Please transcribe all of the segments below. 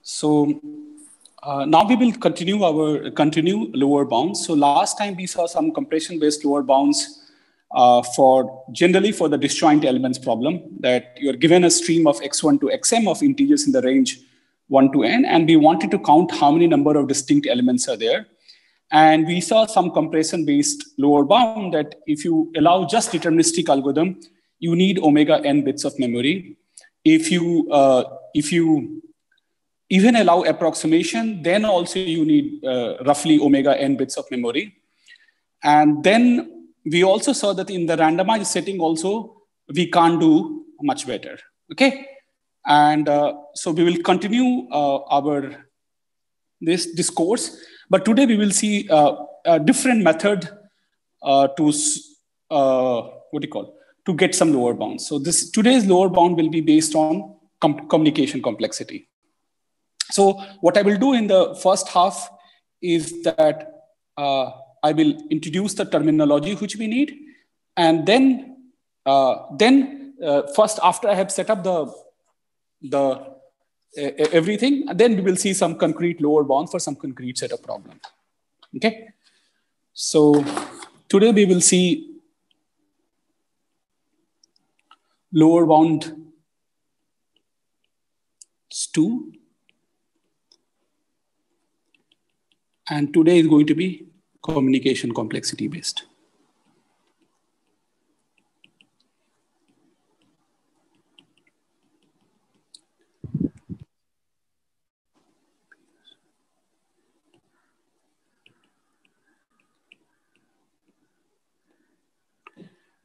So now we will continue lower bounds. So last time we saw some compression-based lower bounds generally for the disjoint elements problem, that you're given a stream of x1 to xm of integers in the range 1 to n, and we wanted to count how many number of distinct elements are there. And we saw some compression-based lower bound that if you allow just deterministic algorithm, you need omega n bits of memory. If you even allow approximation, then also you need roughly omega n bits of memory. And then we also saw that in the randomized setting also, we can't do much better, okay? And so we will continue this discourse, but today we will see a different method to get some lower bounds. So today's lower bound will be based on communication complexity. So what I will do in the first half is that I will introduce the terminology which we need, and then first after I have set up everything, then we will see some concrete lower bound for some concrete set of problems. Okay. So today we will see lower bound 2. And today is going to be communication complexity based.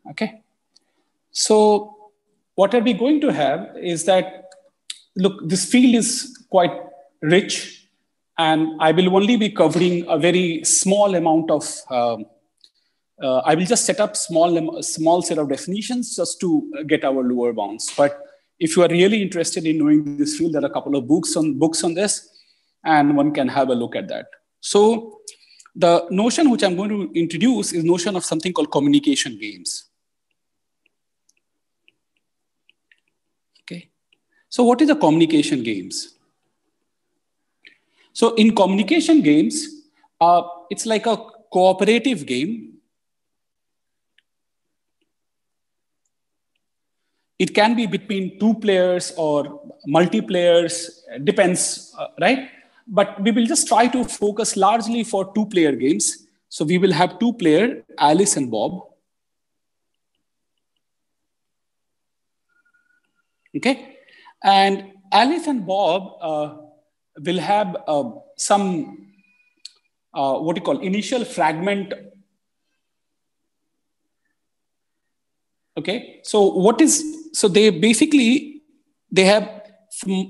Okay. So what are we going to have is that, look, this field is quite rich, and I will only be covering a very small amount of, I will just set up small set of definitions just to get our lower bounds. But if you are really interested in knowing this field, there are a couple of books on this, and one can have a look at that. So the notion which I'm going to introduce is notion of something called communication games. Okay. So what is a communication games? So in communication games, it's like a cooperative game. It can be between 2 players or multiplayers, depends, right? But we will just try to focus largely for 2-player games. So we will have 2 players, Alice and Bob. Okay, and Alice and Bob will have some initial fragment. Okay, so they have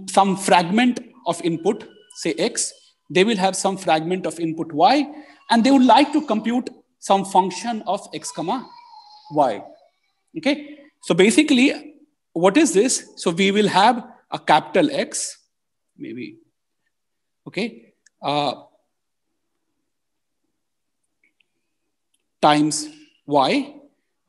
some fragment of input, say X. They will have some fragment of input Y, and they would like to compute some function of X comma Y. Okay, so basically, what is this? So we will have a capital X, maybe. Okay, times Y,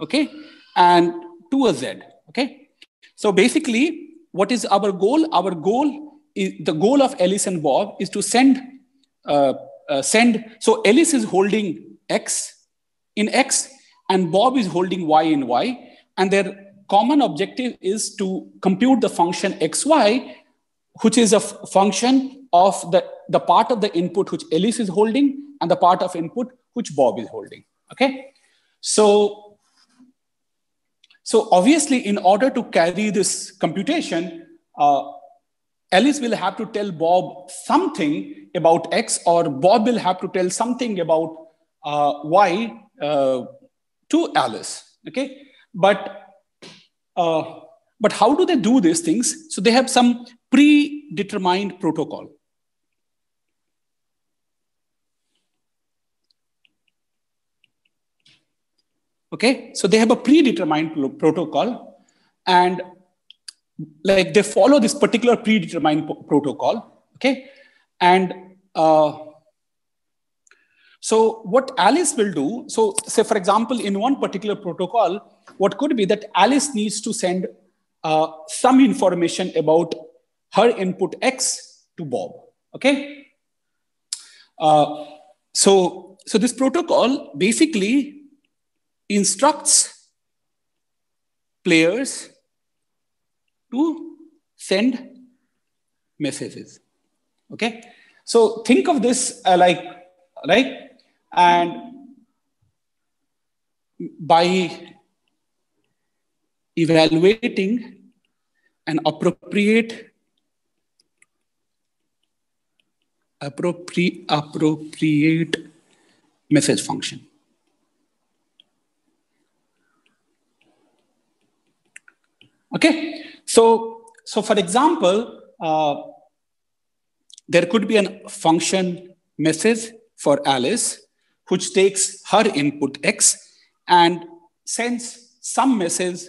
okay, and to a Z, okay. So basically, what is our goal? Our goal is, the goal of Alice and Bob is to send, so Alice is holding X in X, and Bob is holding Y in Y, and their common objective is to compute the function XY, which is a function of the part of the input which Alice is holding and the part of input which Bob is holding. Okay, so obviously, in order to carry this computation, Alice will have to tell Bob something about X, or Bob will have to tell something about Y to Alice. Okay, but how do they do these things? So they have some predetermined protocol. Okay, so they have a predetermined protocol, and like they follow this particular predetermined protocol. Okay, and so what Alice will do, so say for example, in one particular protocol, what could be that Alice needs to send some information about her input X to Bob. Okay. So this protocol basically instructs players to send messages. Okay. So think of this and by evaluating an appropriate message function. Okay, so for example, there could be a function message for Alice, which takes her input X and sends some message,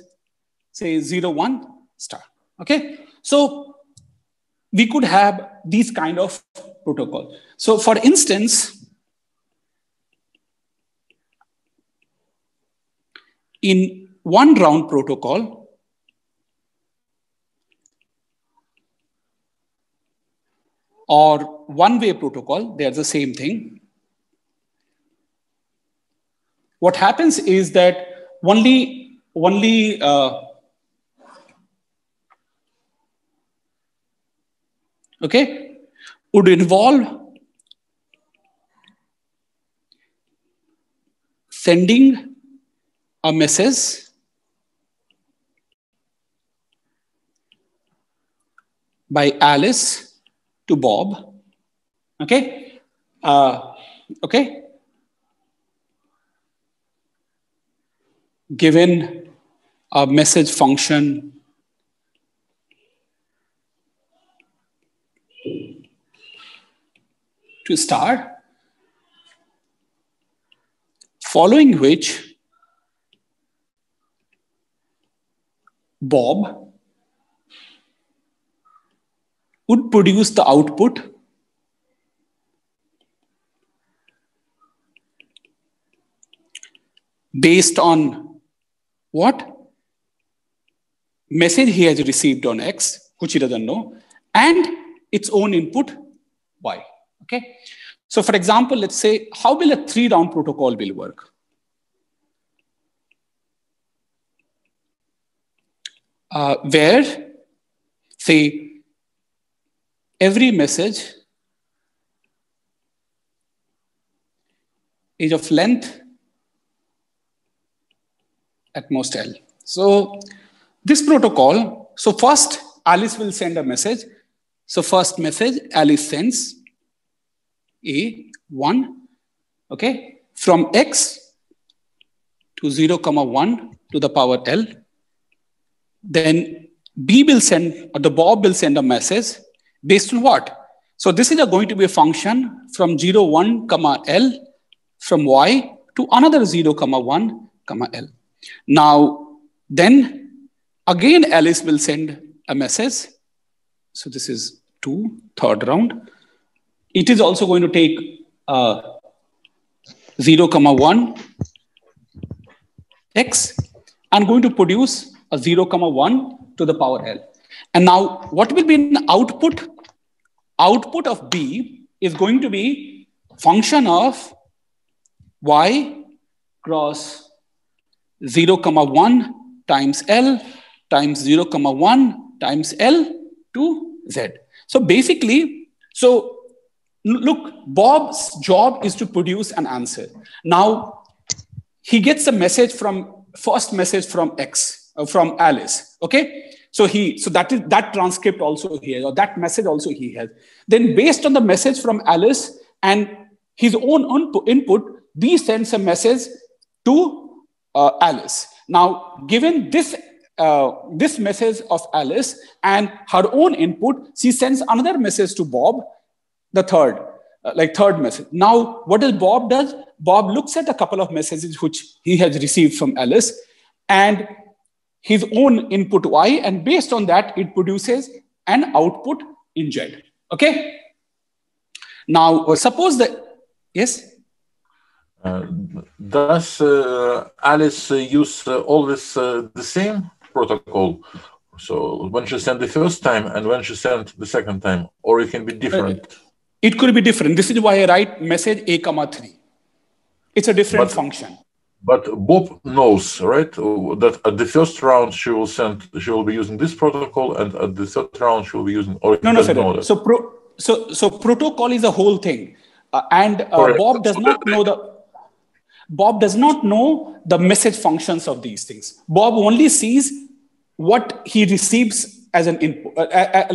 say 01 star. Okay, so we could have these kind of protocol. So for instance, in one round protocol, or one-way protocol, they're the same thing. What happens is that only okay, would involve sending a message by Alice to Bob. Okay, okay, given a message function to star, following which Bob would produce the output based on what message he has received on X, which he doesn't know, and its own input Y. Okay. So for example, let's say, how will a 3-round protocol will work? Where, say, every message is of length at most L. So this protocol, so first Alice will send a message. So first message Alice sends A1, okay, from X to 0, 1 to the power L. Then B will send, or the Bob will send a message based on what? So this is going to be a function from 0, 1, L from Y to another 0, 1, L. Now, then again Alice will send a message. So this is 2, third round. It is also going to take 0, 1 X and going to produce a 0, 1 to the power L. And now what will be an output? Output of B is going to be function of Y cross 0, 1 times L times 0, 1 times L to Z. So basically, so look, Bob's job is to produce an answer. Now, he gets a message from, first message from X, from Alice, okay? So that transcript also he has, or that message also he has. Then based on the message from Alice and his own input, B sends a message to Alice. Now, given this this message of Alice and her own input, she sends another message to Bob, the third message. Now, what does Bob does? Bob looks at a couple of messages which he has received from Alice and his own input Y, and based on that, it produces an output in Z. Okay? Now, suppose that, yes? Does Alice use always the same protocol? So when she sent the first time and when she sent the second time, or it can be different. It could be different. This is why I write message A, 3. It's a different function. But Bob knows, right, that at the first round she will be using this protocol, and at the third round she will be using. Or no, sir. So protocol is a whole thing, and Bob does not know the message functions of these things. Bob only sees what he receives as an input,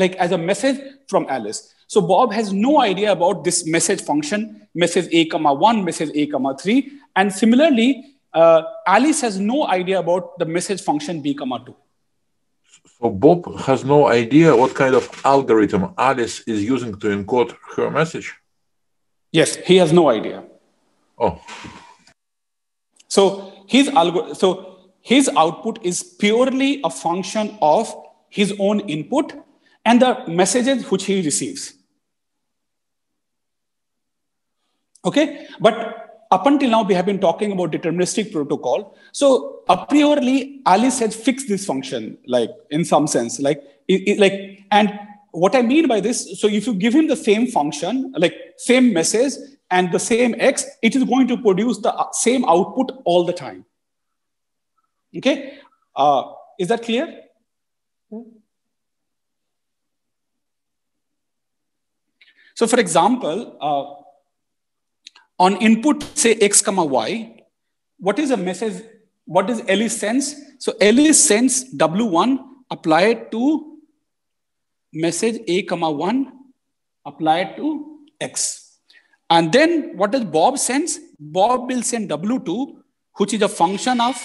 like as a message from Alice. So Bob has no idea about this message function, message A, 1, message A, 3. And similarly, Alice has no idea about the message function B, 2. So Bob has no idea what kind of algorithm Alice is using to encode her message? Yes, he has no idea. Oh. So his output is purely a function of his own input and the messages which he receives. Okay, but up until now, we have been talking about deterministic protocol. So a priori, Alice has fixed this function, like in some sense, and what I mean by this, so if you give him the same function, like same message and the same X, it is going to produce the same output all the time. Okay, is that clear? So for example, on input, say X, Y, what is a message? What does Alice sends? So Alice sends W1 applied to message A, 1 applied to X. And then what does Bob sends? Bob will send W2, which is a function of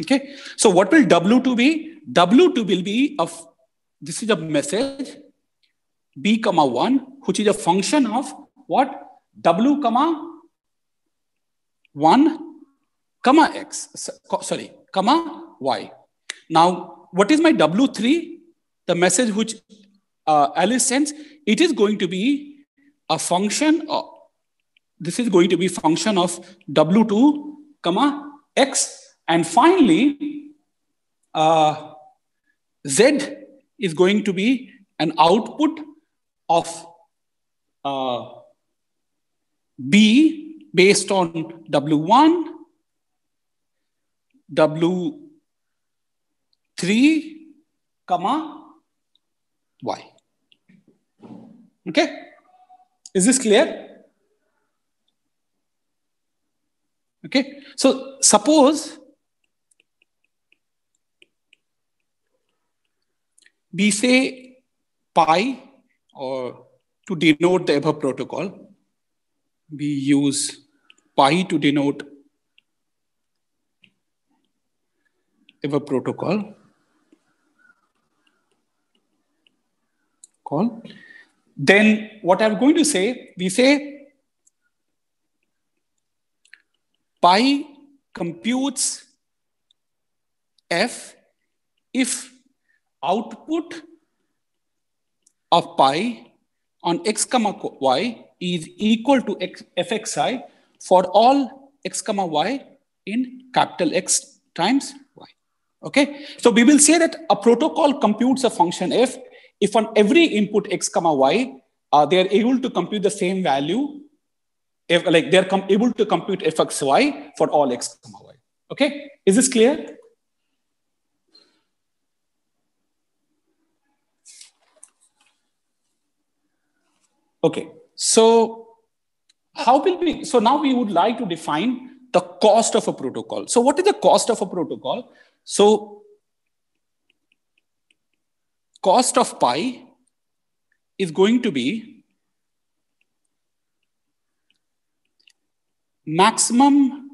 Okay, so what will W2 be? W2 will be this is a message B, 1, which is a function of what? W, 1, X, Y. Now, what is my W3? The message which Alice sends, it is going to be a function of, this is going to be function of W2, X. And finally, Z is going to be an output of B based on W1, W3, Y. Okay? Is this clear? Okay. So suppose we say pi, or to denote the above protocol, we use pi to denote above protocol. Then what I'm going to say, we say pi computes f if output of pi on X, Y is equal to fxi for all X, Y in capital X times Y. Okay, so we will say that a protocol computes a function f if on every input X, Y, they are able to compute the same value, if like they're able to compute fxy for all X, Y. Okay, is this clear? Okay, so how will we, so now we would like to define the cost of a protocol. So what is the cost of a protocol? So cost of pi is going to be maximum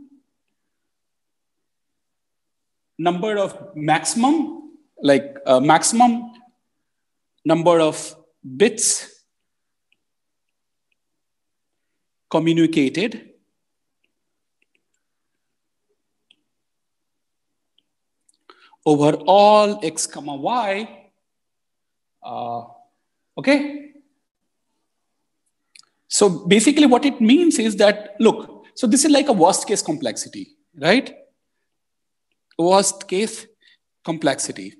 number of maximum number of bits communicated over all X, Y. Okay. So basically what it means is that, look, so this is like a worst case complexity, right? Worst case complexity,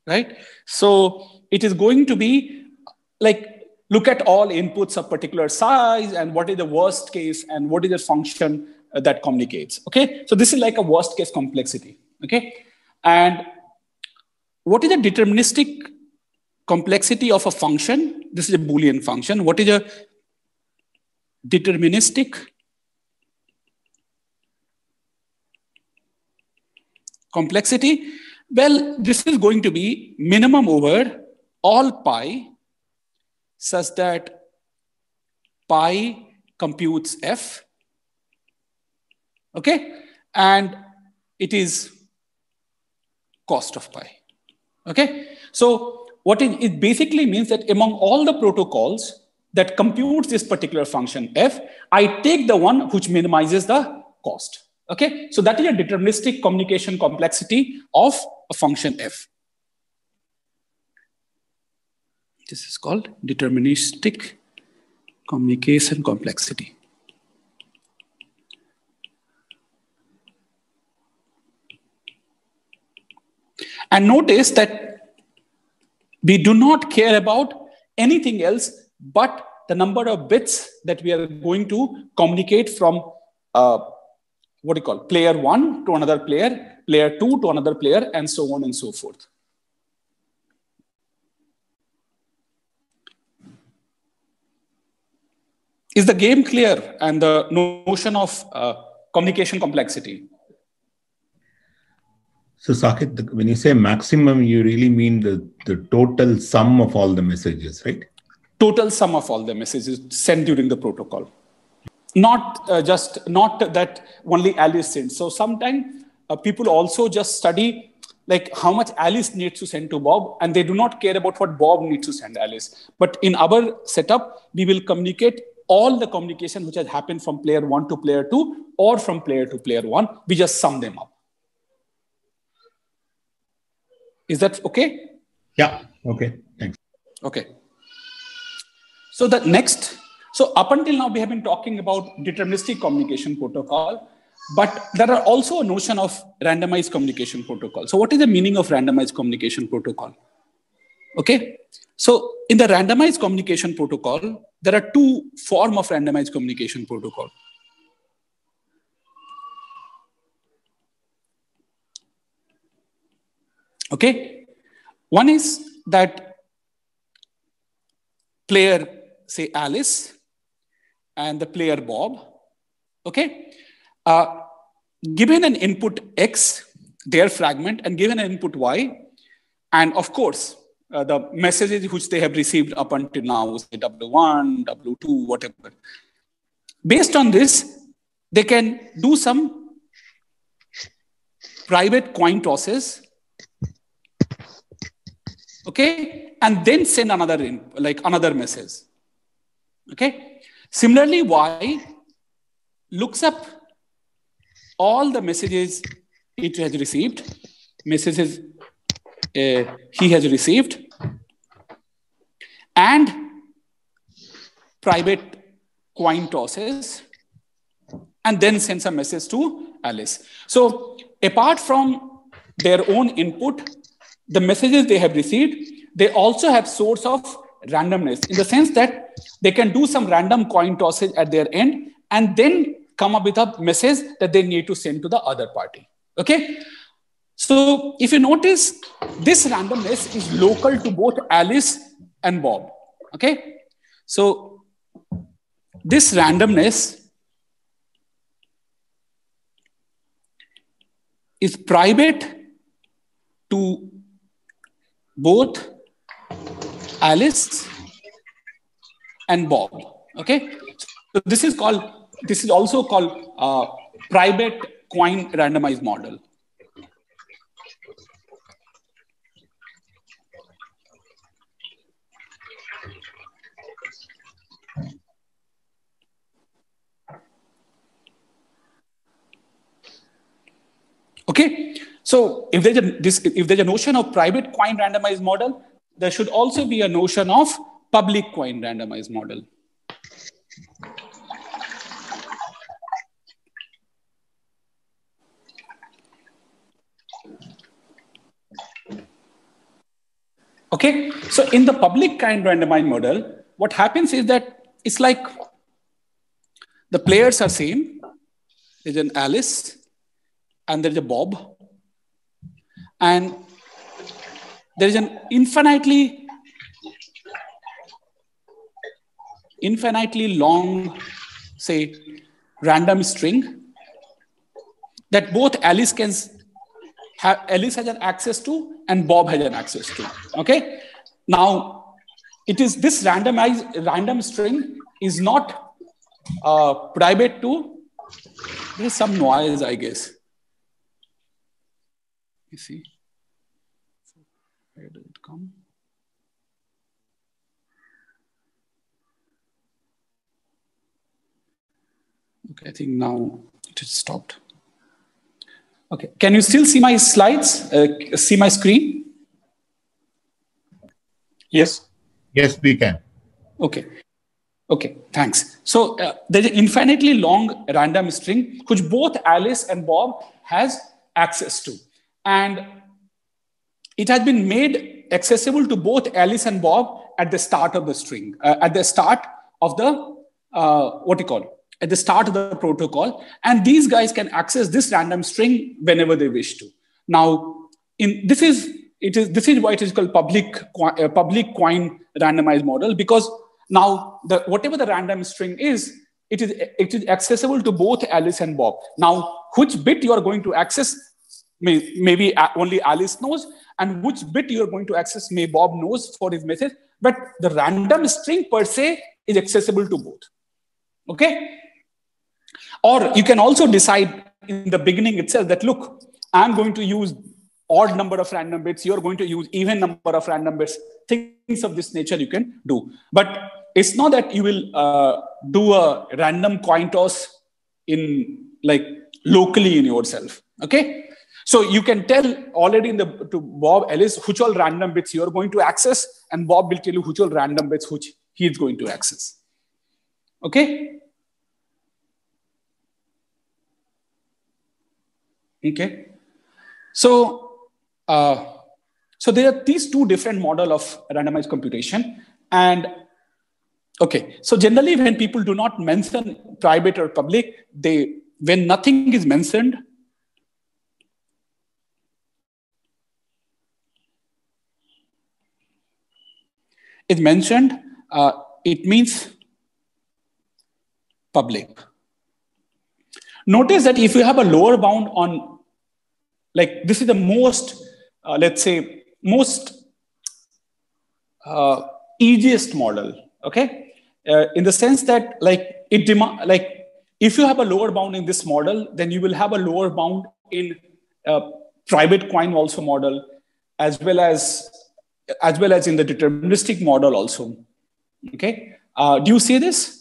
right? So it is going to be like, look at all inputs of particular size and what is the worst case and what is the function that communicates, okay? So this is like a worst case complexity, okay? And what is the deterministic complexity of a function? This is a Boolean function. What is a deterministic complexity? Well, this is going to be minimum over all pi such that pi computes f, okay? And it is cost of pi, okay? So what it basically means that among all the protocols that computes this particular function f, I take the one which minimizes the cost, okay? So that is a deterministic communication complexity of a function f. This is called deterministic communication complexity. And notice that we do not care about anything else but the number of bits that we are going to communicate from player 1 to another player, player 2 to another player, and so on and so forth. Is the game clear and the notion of communication complexity? So Sakit, when you say maximum, you really mean the total sum of all the messages, right? Total sum of all the messages sent during the protocol. Not that only Alice sends. So sometimes people also just study like how much Alice needs to send to Bob, and they do not care about what Bob needs to send Alice. But in our setup, we will communicate all the communication which has happened from player 1 to player 2 or from player to player 1. We just sum them up. Is that okay? Yeah, okay, thanks. Okay. So the next, so up until now we have been talking about deterministic communication protocol, but there are also a notion of randomized communication protocol. So what is the meaning of randomized communication protocol? Okay. So in the randomized communication protocol, there are two forms of randomized communication protocol. Okay. One is that player, say Alice, and the player Bob, okay, given an input X, their fragment, and given an input Y, and of course, the messages which they have received up until now, say W1, W2, whatever. Based on this, they can do some private coin tosses, okay, and then send another message, okay. Similarly, Y looks up all the messages it has received, messages he has received, and private coin tosses, and then sends a message to Alice. So apart from their own input, the messages they have received, they also have source of randomness in the sense that they can do some random coin tosses at their end and then come up with a message that they need to send to the other party. Okay. So if you notice, this randomness is local to both Alice and Bob. Okay. So this randomness is private to both Alice and Bob. Okay. So this is also called private coin randomized model. Okay, so if there's a notion of private coin randomized model, there should also be a notion of public coin randomized model. Okay, so in the public coin randomized model, what happens is that it's like the players are same. There's an Alice and there's a Bob, and there is an infinitely long, say, random string that both Alice has an access to and Bob has an access to. Okay. Now, it is this random string is not private to. There's some noise, I guess. You see, where did it come? Okay, I think now it has stopped. Okay, can you still see my slides? See my screen? Yes. Yes, we can. Okay. Okay, thanks. So there's an infinitely long random string which both Alice and Bob has access to. And it has been made accessible to both Alice and Bob at the start of the string, at the start of the, at the start of the protocol. And these guys can access this random string whenever they wish to. Now, this is why it is called public coin randomized model, because now whatever the random string is, it is accessible to both Alice and Bob. Now, which bit you are going to access, maybe only Alice knows, and which bit you are going to access, may Bob knows for his message, but the random string per se is accessible to both. Okay? Or you can also decide in the beginning itself that, look, I'm going to use odd number of random bits, you're going to use even number of random bits. Things of this nature you can do. But it's not that you will do a random coin toss in locally in yourself. Okay? So you can tell already to Bob Ellis which all random bits you're going to access, and Bob will tell you which all random bits which he is going to access. Okay? Okay. So, so there are these two different models of randomized computation. And okay, so generally when people do not mention private or public, when nothing is mentioned, it means public. Notice that if you have a lower bound on, this is the most, let's say, most easiest model, okay? In the sense that, if you have a lower bound in this model, then you will have a lower bound in private coin also model, as well as in the deterministic model also, okay? Do you see this?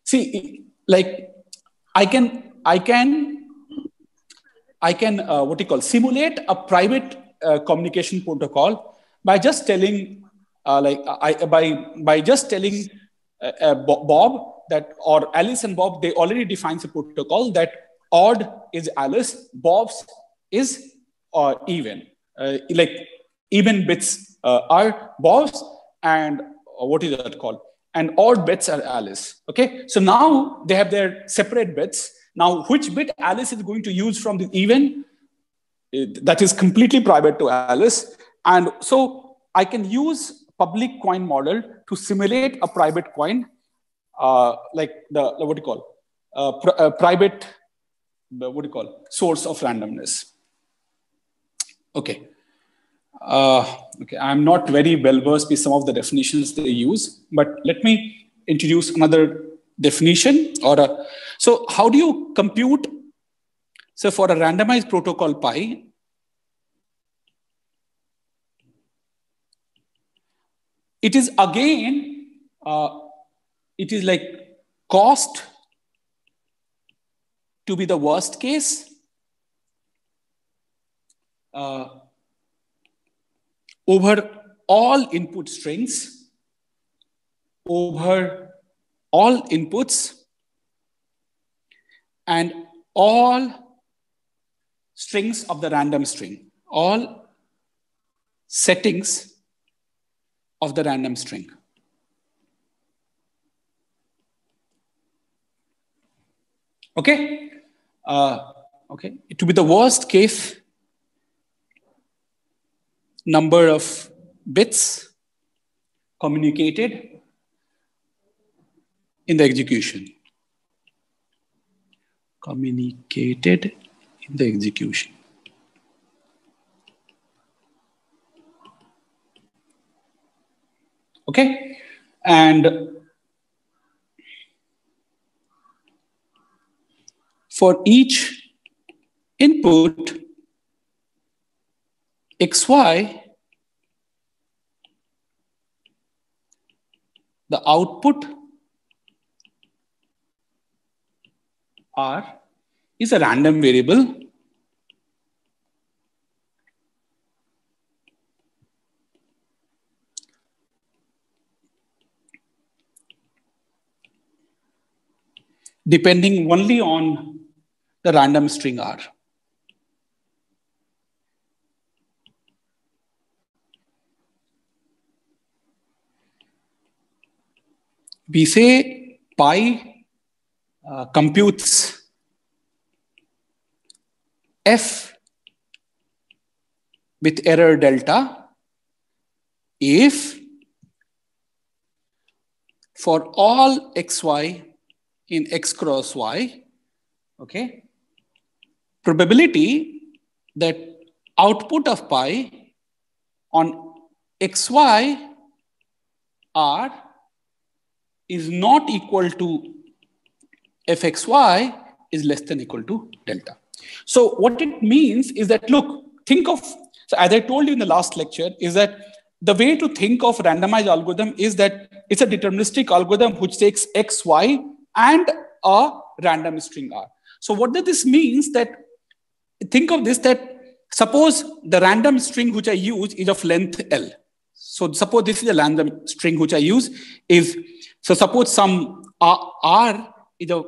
See, I can simulate a private communication protocol by just telling by just telling Bob that, or Alice and Bob, they already defines a protocol that odd is Alice, Bob's is even. Even bits are Bob's, and what is that called? And odd bits are Alice. Okay, so now they have their separate bits. Now, which bit Alice is going to use from the even, that is completely private to Alice. And so I can use public coin model to simulate a private coin, private, source of randomness. Okay. Okay, I'm not very well versed with some of the definitions they use, but let me introduce another definition. So how do you compute? So for a randomized protocol pi, it is again, it is like cost to be the worst case, over all input strings, over all inputs, and all strings of the random string, all settings of the random string. Okay? Okay. It will be the worst case number of bits communicated in the execution. Communicated in the execution. Okay? And for each input XY, the output R is a random variable depending only on the random string R. We say pi computes F with error delta if for all xy in x cross y, okay, probability that output of pi on xy R is not equal to fxy is less than equal to delta. So what it means is that, look, think of, so as I told you in the last lecture, is that the way to think of randomized algorithm is that it's a deterministic algorithm which takes x, y, and a random string R. So what does this means? That think of this, that suppose the random string which I use is of length L. So suppose this is a random string which I use is, so suppose some R is a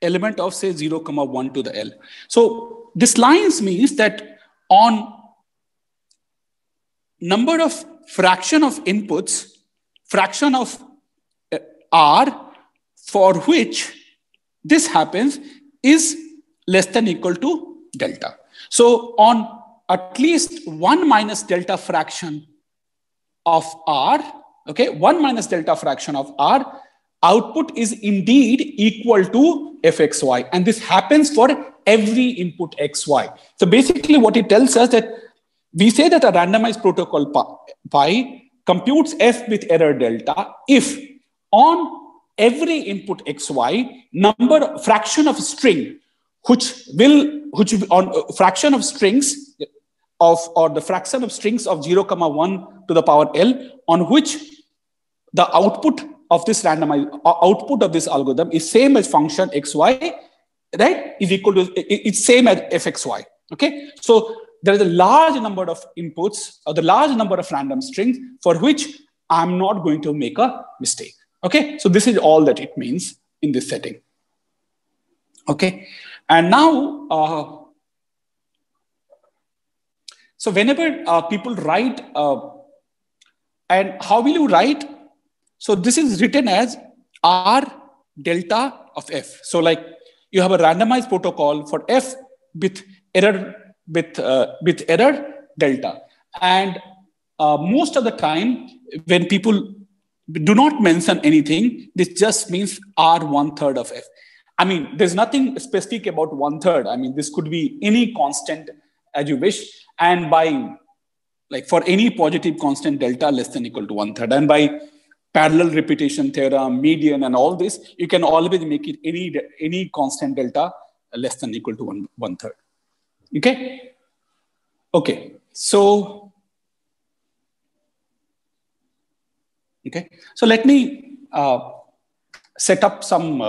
element of say 0, 1 to the L. So this lines means that on number of fraction of inputs, fraction of R for which this happens is less than equal to delta. So on at least 1 minus delta fraction of R, okay, 1 minus delta fraction of R, output is indeed equal to fxy. And this happens for every input xy. So basically what it tells us that we say that a randomized protocol pi computes f with error delta if on every input xy, fraction of string, which on fraction of strings of, or the fraction of strings of 0, 1 to the power L, on which the output of this randomized output of this algorithm is same as function xy, right? Is equal to, it's same as fxy. Okay, so there is a large number of inputs or the large number of random strings for which I'm not going to make a mistake. Okay, so this is all that it means in this setting. Okay, and now, so whenever people write, and how will you write? So this is written as R delta of F. So like you have a randomized protocol for F with error delta. And most of the time when people do not mention anything, this just means R 1/3 of F. I mean, there's nothing specific about 1/3. I mean, this could be any constant as you wish. And by like for any positive constant delta less than equal to 1/3. And by parallel repetition theorem, median, and all this, you can always make it any constant delta less than equal to 1/3. Okay? Okay. So, okay. So let me set up some,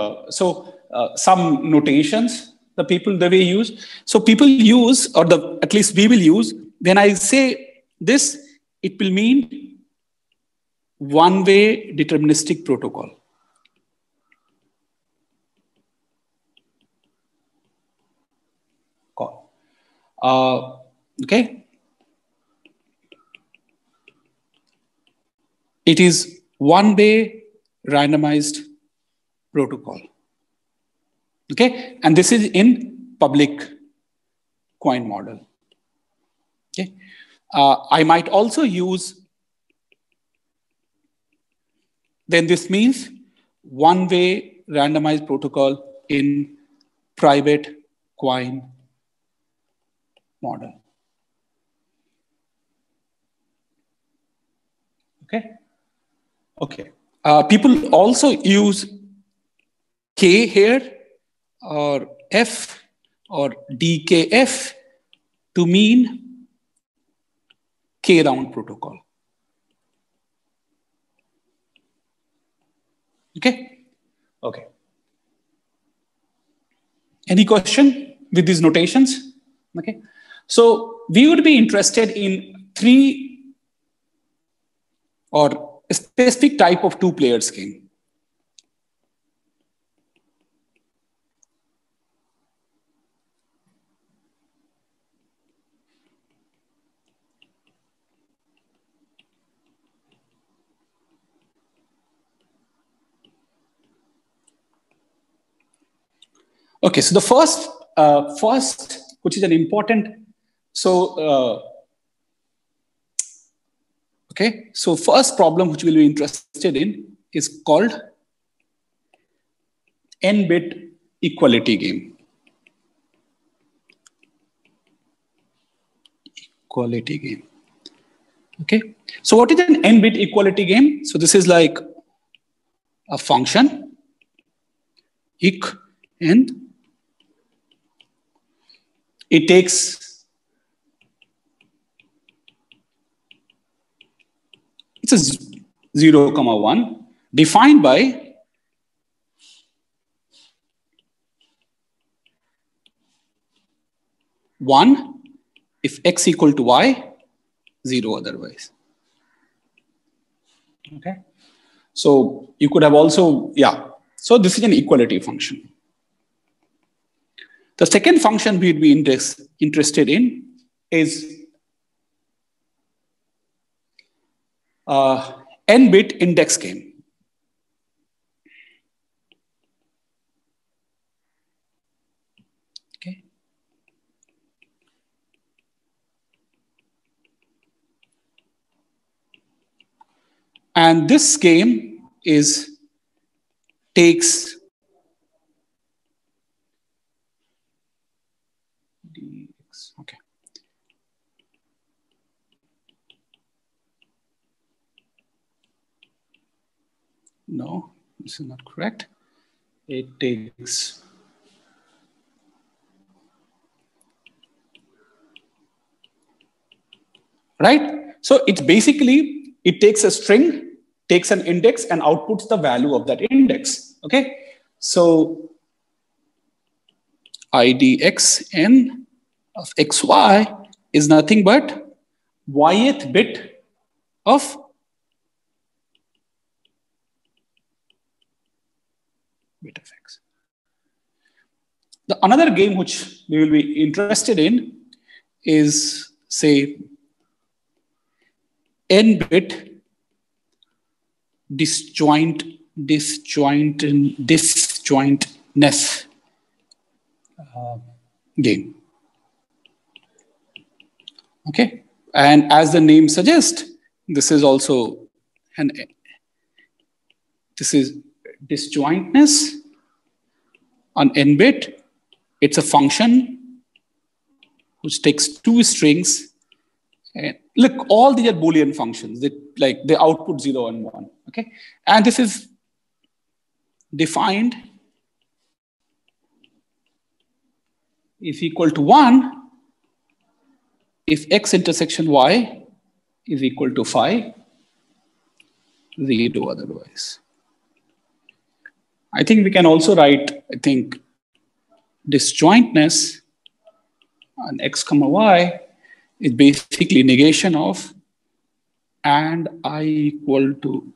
some notations the people the way use. So people use, or at least we will use, when I say this, it will mean one-way deterministic protocol. Okay. It is one-way randomized protocol. Okay, and this is in public coin model. Okay, I might also use, then this means one-way randomized protocol in private coin model. Okay. Okay. People also use K here, or F, or DKF to mean K-round protocol. Okay. Okay. Any question with these notations? Okay. So we would be interested in 3 or a specific type of 2-players game. Okay, so the first, which is an important, okay, so first problem which we'll be interested in is called n-bit equality game. Equality game. Okay, so what is an n-bit equality game? So this is like a function, eq, and it takes, it's a 0, 1 defined by one if x equal to y, 0 otherwise. Okay, so you could have also, yeah. So this is an equality function. The second function we'd be interested in is n-bit index game. Okay. And this game takes dx. Okay. No, this is not correct. It takes right. So it's basically, it takes a string, takes an index, and outputs the value of that index. Okay. So idxn of xy is nothing but yth bit of x. The another game which we will be interested in is, say, n-bit disjointness game. Okay, and as the name suggests, this is also this is disjointness on n-bit. It's a function which takes 2 strings. And look, all these are Boolean functions. They output 0 and 1. Okay, and this is defined is equal to 1 if x intersection y is equal to phi, 0 otherwise. I think we can also write, disjointness on x comma y is basically negation of and I equal to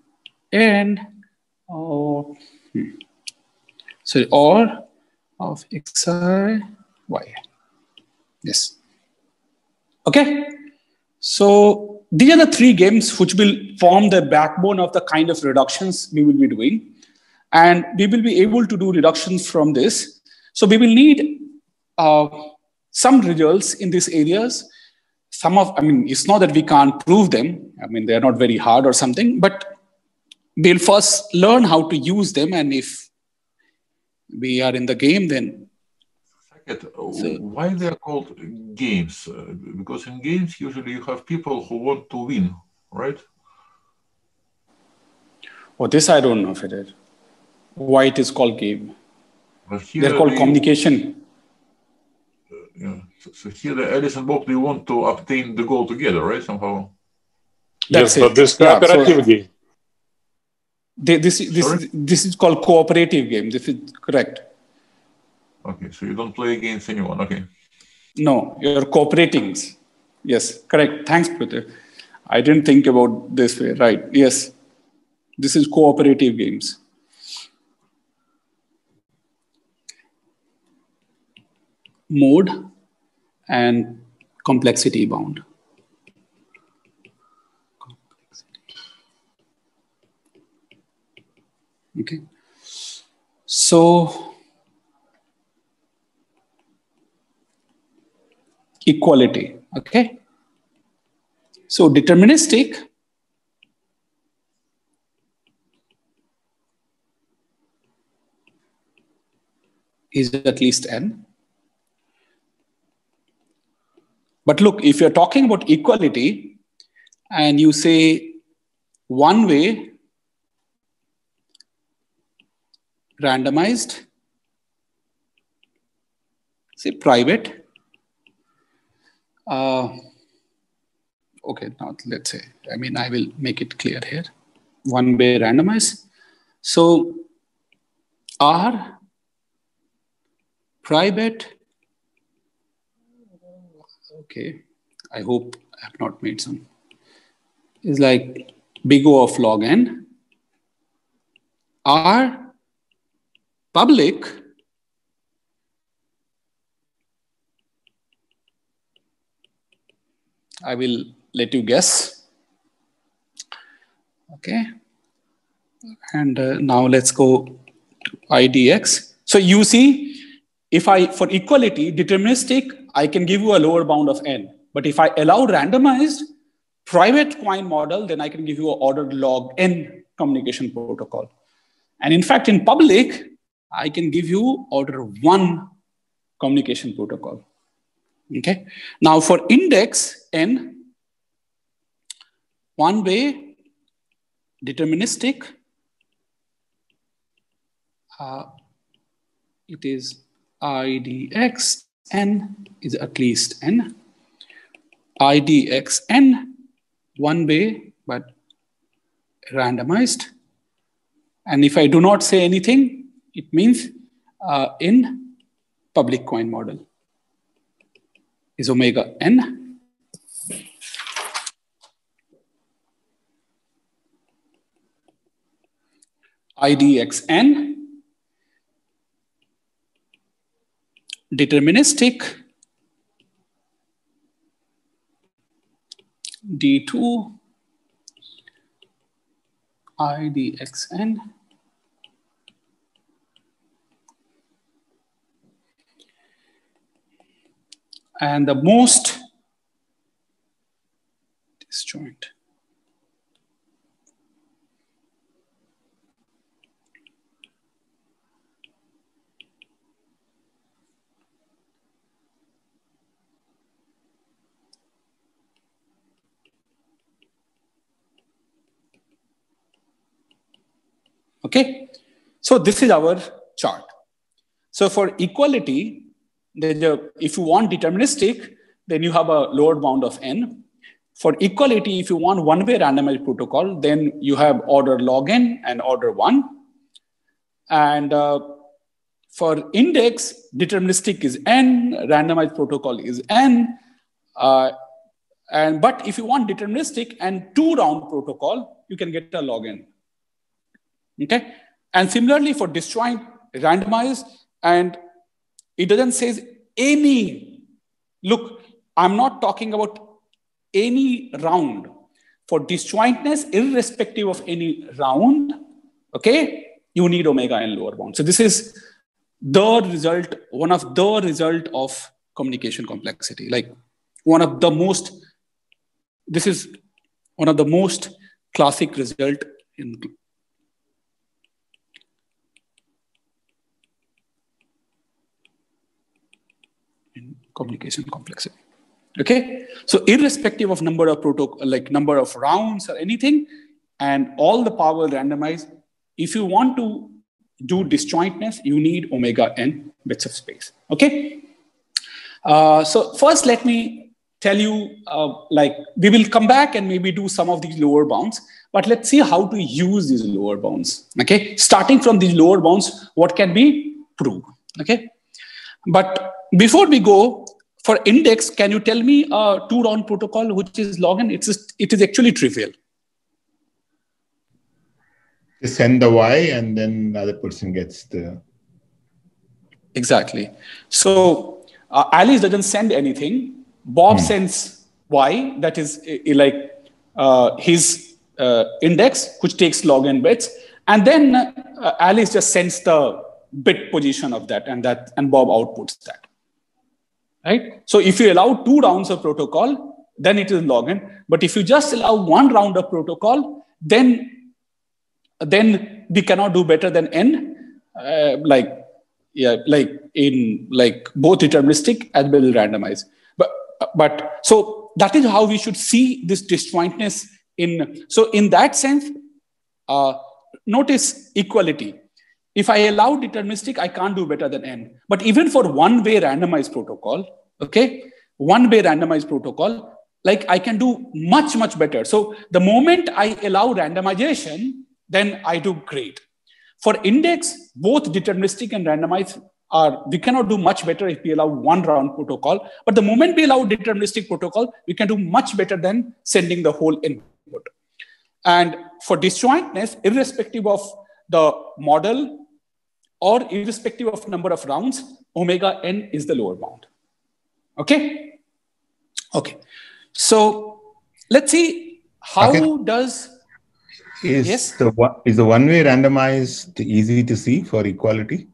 n or or of xi y. Yes. Okay. So these are the three games which will form the backbone of the kind of reductions we will be doing. And we will be able to do reductions from this. So we will need some results in these areas. It's not that we can't prove them. They're not very hard or something, but we'll first learn how to use them. And if we are in the game, then. Why they are called games? Because in games, usually you have people who want to win, right? Oh, this I don't know, Feder. Why it is called game? They're called communication. Yeah. So here the Alice and Bob, they want to obtain the goal together, right? Somehow. Yes, but this cooperative game. This is called cooperative game. This is correct. Okay, so you don't play against anyone. Okay. No, you're cooperating. Yes, correct. Thanks, Peter. I didn't think about this way. Right. Yes. This is cooperative games. Mode and complexity bound. Okay. So equality. Okay. So deterministic is at least n. But look, if you're talking about equality and you say one way randomized, say private. Okay, now let's say, I will make it clear here. One way randomized. So R private. Okay, I hope I have not made some. Is like big O of log n. R public. I will let you guess. Okay. And now let's go to IDX. So you see, if for equality, deterministic, I can give you a lower bound of n. But if I allow randomized private coin model, then I can give you an ordered log n communication protocol. And in fact, in public, I can give you order 1 communication protocol. Okay. Now for index n, one way deterministic, it is IDX n is at least n. IDX n, one way, but randomized. And if I do not say anything, it means in public coin model is omega n. IDX n, deterministic, D2, IDXN, and the most disjoint. Okay, so this is our chart. So for equality, if you want deterministic, then you have a lower bound of n. For equality, if you want one-way randomized protocol, then you have order log n and order 1. And for index, deterministic is n, randomized protocol is n. But if you want deterministic and 2-round protocol, you can get a log n. Okay? And similarly for disjoint, randomized, and it doesn't say any. Look, I'm not talking about any round. For disjointness, irrespective of any round, okay, you need omega n lower bound. So this is the result, one of the result of communication complexity. Like one of the most, this is one of the most classic result in communication complexity. Okay, so irrespective of number of protocol, like number of rounds or anything, and all the power randomized, if you want to do disjointness, you need omega n bits of space. Okay, so first let me tell you, like we will come back and maybe do some of these lower bounds, but let's see how to use these lower bounds. Okay, starting from these lower bounds, what can be proved? Okay, but before we go, for index, can you tell me a 2-round protocol which is log n? It is actually trivial. Send the Y and then the other person gets the... Exactly. So Alice doesn't send anything. Bob sends Y, that is like his index, which takes log n bits. And then Alice just sends the bit position of that, and Bob outputs that. Right? So if you allow 2 rounds of protocol, then it is log n. But if you just allow 1 round of protocol, then we cannot do better than n, like in both deterministic as well as randomized. But so that is how we should see this disjointness in. So in that sense, notice equality. If I allow deterministic, I can't do better than n. But even for one-way randomized protocol, okay, one-way randomized protocol, like I can do much, much better. So the moment I allow randomization, then I do great. For index, both deterministic and randomized we cannot do much better if we allow 1-round protocol. But the moment we allow deterministic protocol, we can do much better than sending the whole input. And for disjointness, irrespective of the model or irrespective of number of rounds, omega n is the lower bound. Okay? Okay. So let's see how does... Is the one-way randomized easy to see for equality?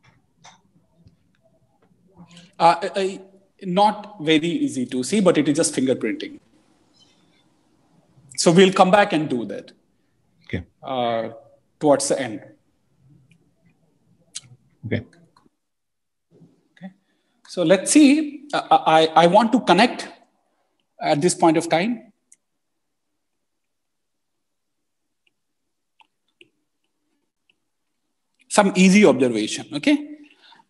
Not very easy to see, but it is just fingerprinting. So we'll come back and do that. Okay. Towards the end. Okay. Okay. So let's see. I want to connect at this point of time. Some easy observation, okay?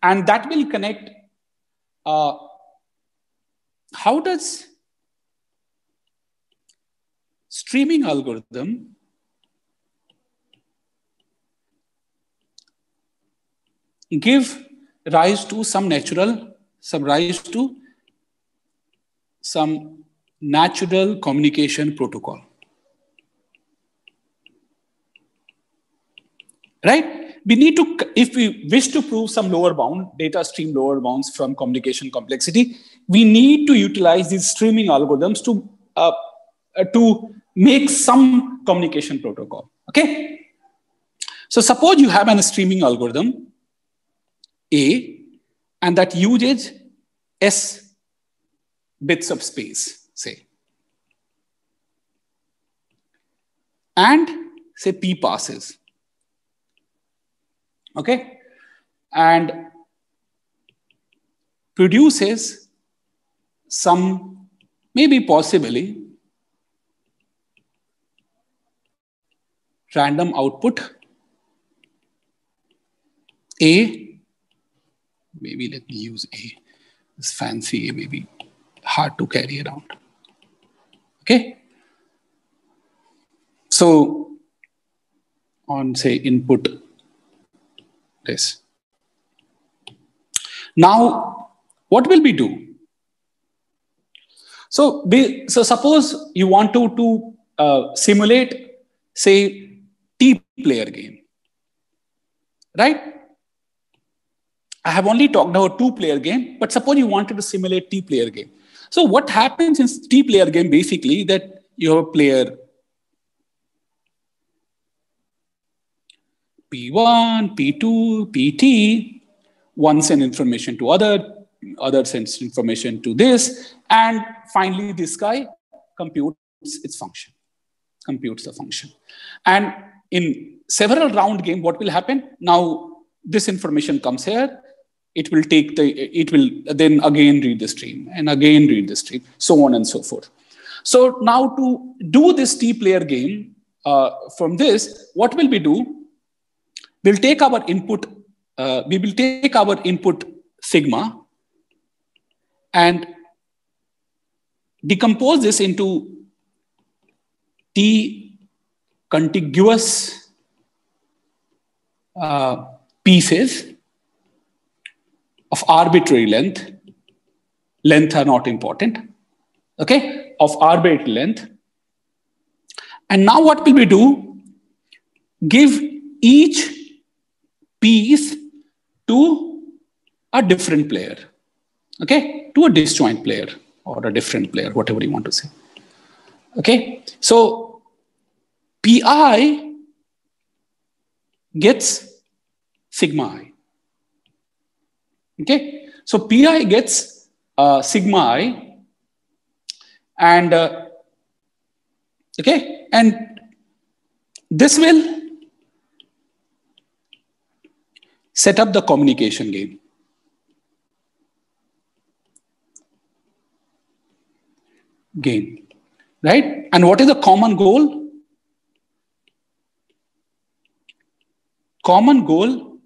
And that will connect. How does streaming algorithm give rise to some natural communication protocol? Right? We need to, if we wish to prove some lower bound, data stream lower bounds from communication complexity, we need to utilize these streaming algorithms to make some communication protocol. Okay? So suppose you have a streaming algorithm A, and that uses S bits of space, say. And say P passes. Okay, and produces some, maybe possibly, random output A. Maybe let me use A. This fancy A may be hard to carry around. Okay, so on say input this. Now, what will we do? So suppose you want to simulate, say, T-player game, right? I have only talked about 2-player game, but suppose you wanted to simulate T-player game. So what happens in T-player game, basically, that you have a player P1, P2, PT, one sends information to other sends information to this, and finally this guy computes its function, computes the function. And in several round game, what will happen? Now this information comes here, it will then again read the stream and again read the stream, so on and so forth. So now to do this T-player game, from this, what will we do? We'll take our input, sigma and decompose this into T contiguous pieces of arbitrary length. Length are not important, okay, of arbitrary length. And now what will we do? Give each piece to a different player, okay, to a disjoint player or a different player, whatever you want to say. Okay, so Pi gets sigma I. Okay, so Pi gets sigma I, and okay, and this will set up the communication game. Right? And what is the common goal? Common goal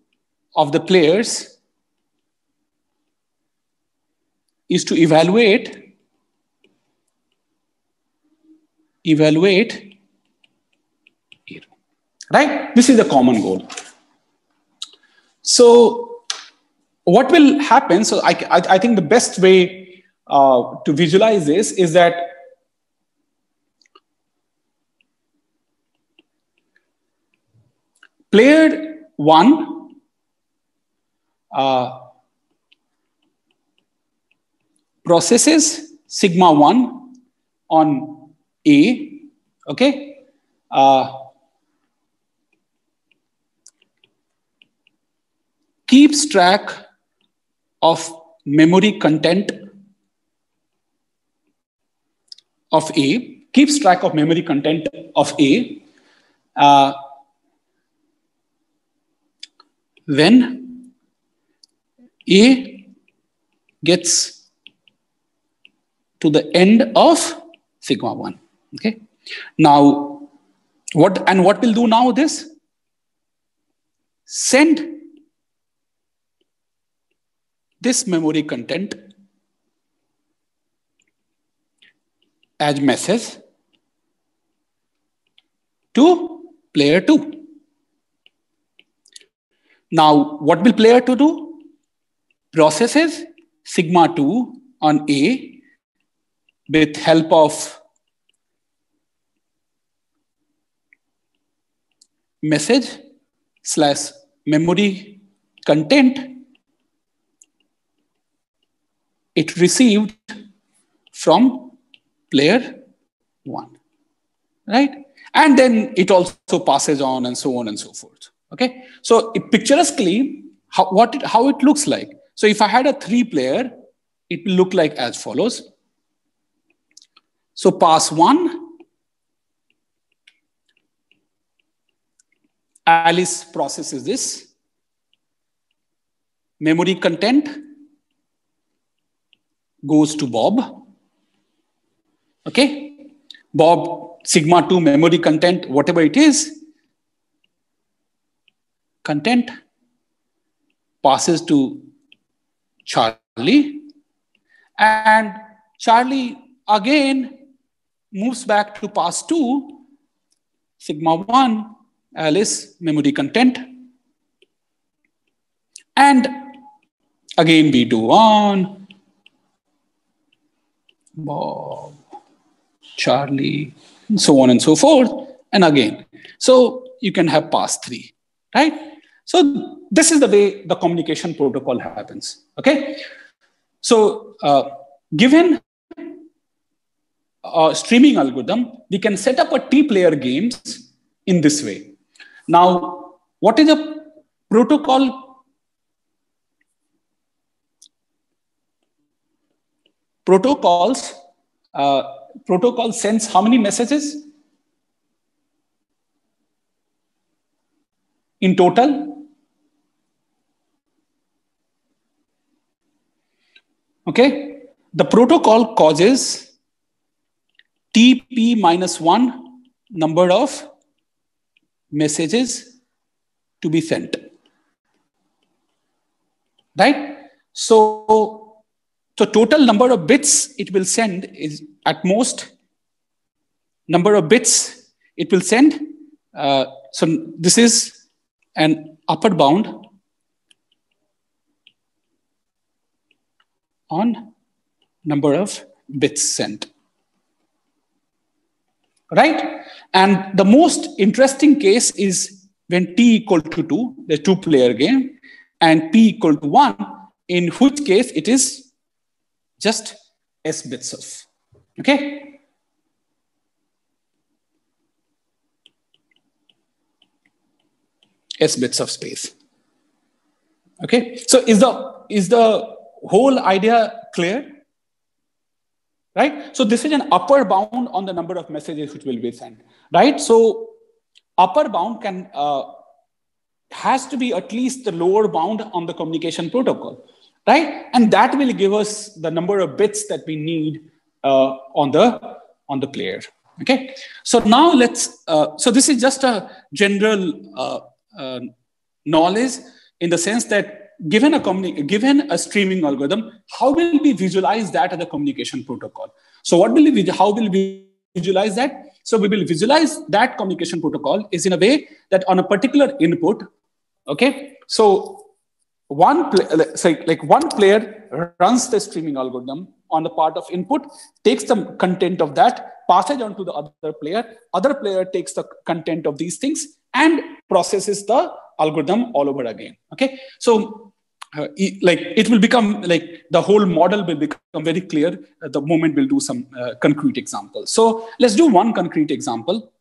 of the players is to evaluate right? This is the common goal. So what will happen? So I think the best way to visualize this is that player 1 processes sigma 1 on A, okay? Keeps track of memory content of A, keeps track of memory content of A. When A gets to the end of sigma 1, okay? Now, what will do now this? Send this memory content as message to player 2. Now, what will player 2 do? Processes sigma 2 on A with help of message / memory content it received from player 1, right? And then it also passes on and so on and so forth. Okay, so picturesquely, how it looks like. So if I had a 3-player, it will look like as follows. So pass 1, Alice processes this. Memory content goes to Bob. Okay, Bob, sigma 2 memory content, whatever it is, content passes to Charlie, and Charlie again moves back to pass 2, sigma 1, Alice memory content, and Again, B21, Bob, Charlie, and so on and so forth. And again, so you can have pass 3, right? So this is the way the communication protocol happens, okay? So given a streaming algorithm, we can set up a T-player games in this way. Now, what is a protocol? Protocol sends how many messages in total? Okay, the protocol causes TP minus 1 number of messages to be sent, right? So total number of bits it will send is at most number of bits it will send. So this is an upper bound on number of bits sent, right? And the most interesting case is when T equal to 2, the 2-player game, and P equal to 1, in which case it is just S bits of, okay? S bits of space, okay? So is the whole idea clear? Right? So this is an upper bound on the number of messages which will be sent, right? So upper bound has to be at least the lower bound on the communication protocol, right? And that will give us the number of bits that we need on the player, okay? So now let's, so this is just a general knowledge in the sense that given a streaming algorithm, how will we visualize that as a communication protocol? So how will we visualize that? So we will visualize that communication protocol is in a way that on a particular input, okay? So one player runs the streaming algorithm on the part of input, takes the content of that, passes on to the other player takes the content of these things and processes the algorithm all over again, okay? So it will become like the whole model will become very clear the moment we'll do some concrete examples. So let's do one concrete example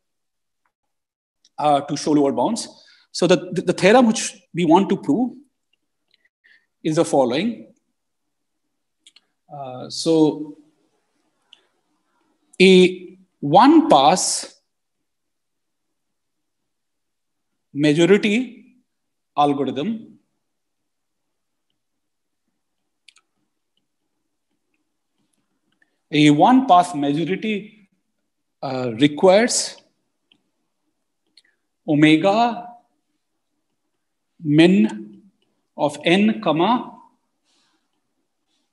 to show lower bounds. So the theorem which we want to prove is the following. So a one-pass majority algorithm requires omega min of n comma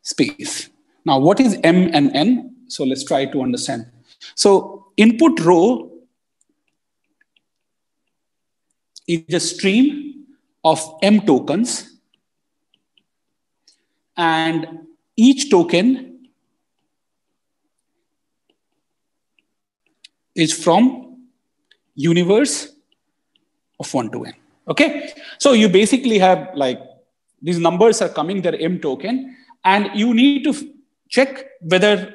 space. Now, what is m and n? So let's try to understand. So input row is a stream of m tokens, and each token is from universe of 1 to n. Okay, so you basically have like these numbers are coming, they're m token, and you need to check whether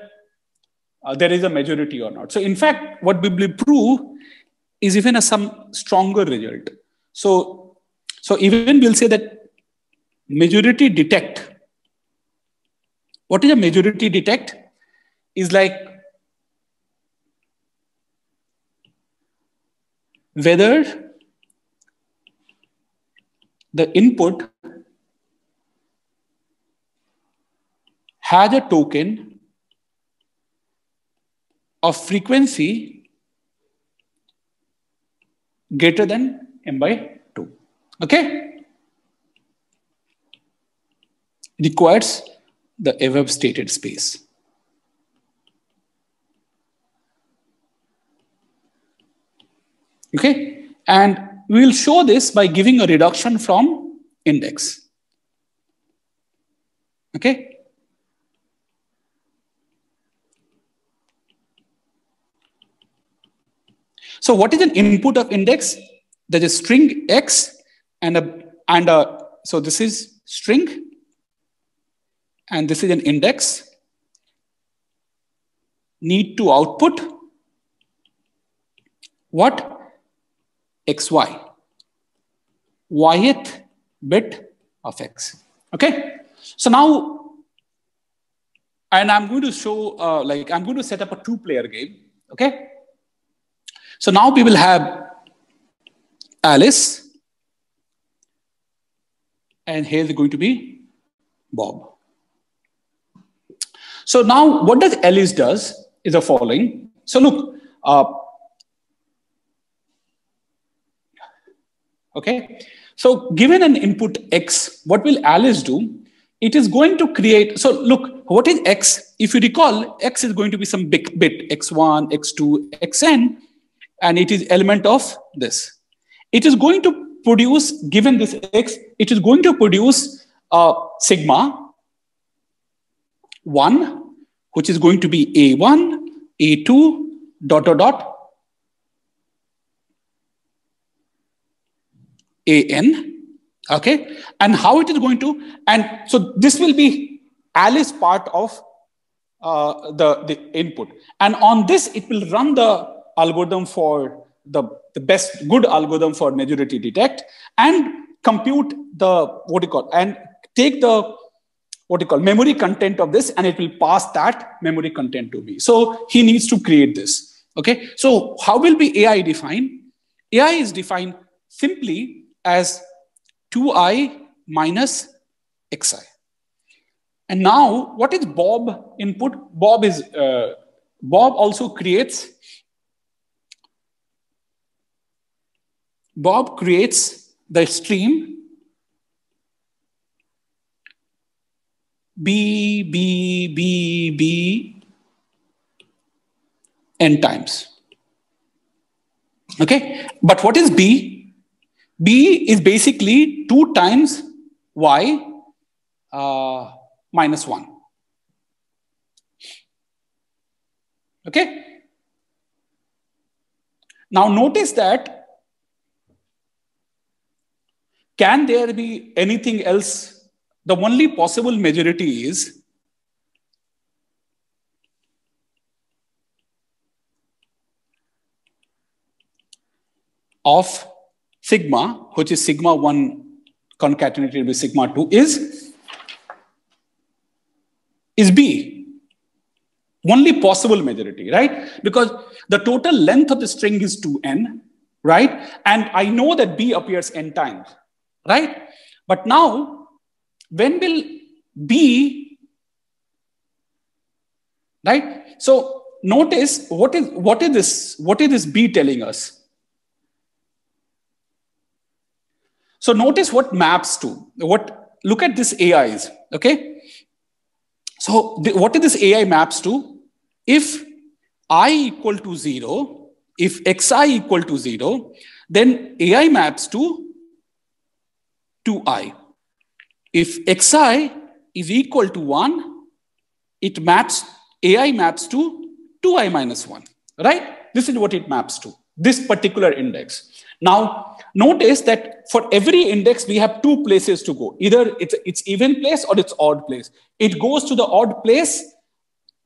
there is a majority or not. So in fact, what we will prove is even some stronger result. So even we'll say that majority detect. What is a majority detect? Is like whether the input has a token of frequency greater than m by 2. Okay? Requires the above stated space. Okay? And we will show this by giving a reduction from index. Okay. So what is an input of index? There's a string X so this is string and this is an index. Need to output what? XY. Yth bit of X. Okay. So now, and I'm going to show, I'm going to set up a 2-player game. Okay. So now we will have Alice, and here is going to be Bob. So now what does Alice does is the following. So look, okay. So given an input X, what will Alice do? It is going to create, so look, what is X? If you recall, X is going to be some big bit, X1, X2, Xn, and it is element of this. It is going to produce, given this X, it is going to produce sigma 1, which is going to be A1, A2, dot, dot, dot, AN, okay? And how it is going to, and so this will be Alice part of the input. And on this, it will run the algorithm for the best good algorithm for majority detect and compute the, and take the, memory content of this, and it will pass that memory content to me. So he needs to create this, okay? So how will be AI defined? AI is defined simply as 2i minus xi. And now, what is Bob input? Bob also creates. Bob creates the stream B n times. Okay, but what is B? B is basically 2 times y minus 1. Okay. Now notice that, can there be anything else? The only possible majority is of sigma, which is sigma 1 concatenated with sigma 2 is B. Only possible majority, right? Because the total length of the string is 2n, right? And I know that B appears n times, right? But now, when will B, right? So notice what is this B telling us? So notice what maps to, look at this AIs, okay? So what is this AI maps to? If I equal to 0, if xi equal to 0, then AI maps to 2i. If xi is equal to 1, AI maps to 2i minus 1, right? This is what it maps to, this particular index. Now, notice that for every index, we have 2 places to go. Either it's even place or it's odd place. It goes to the odd place.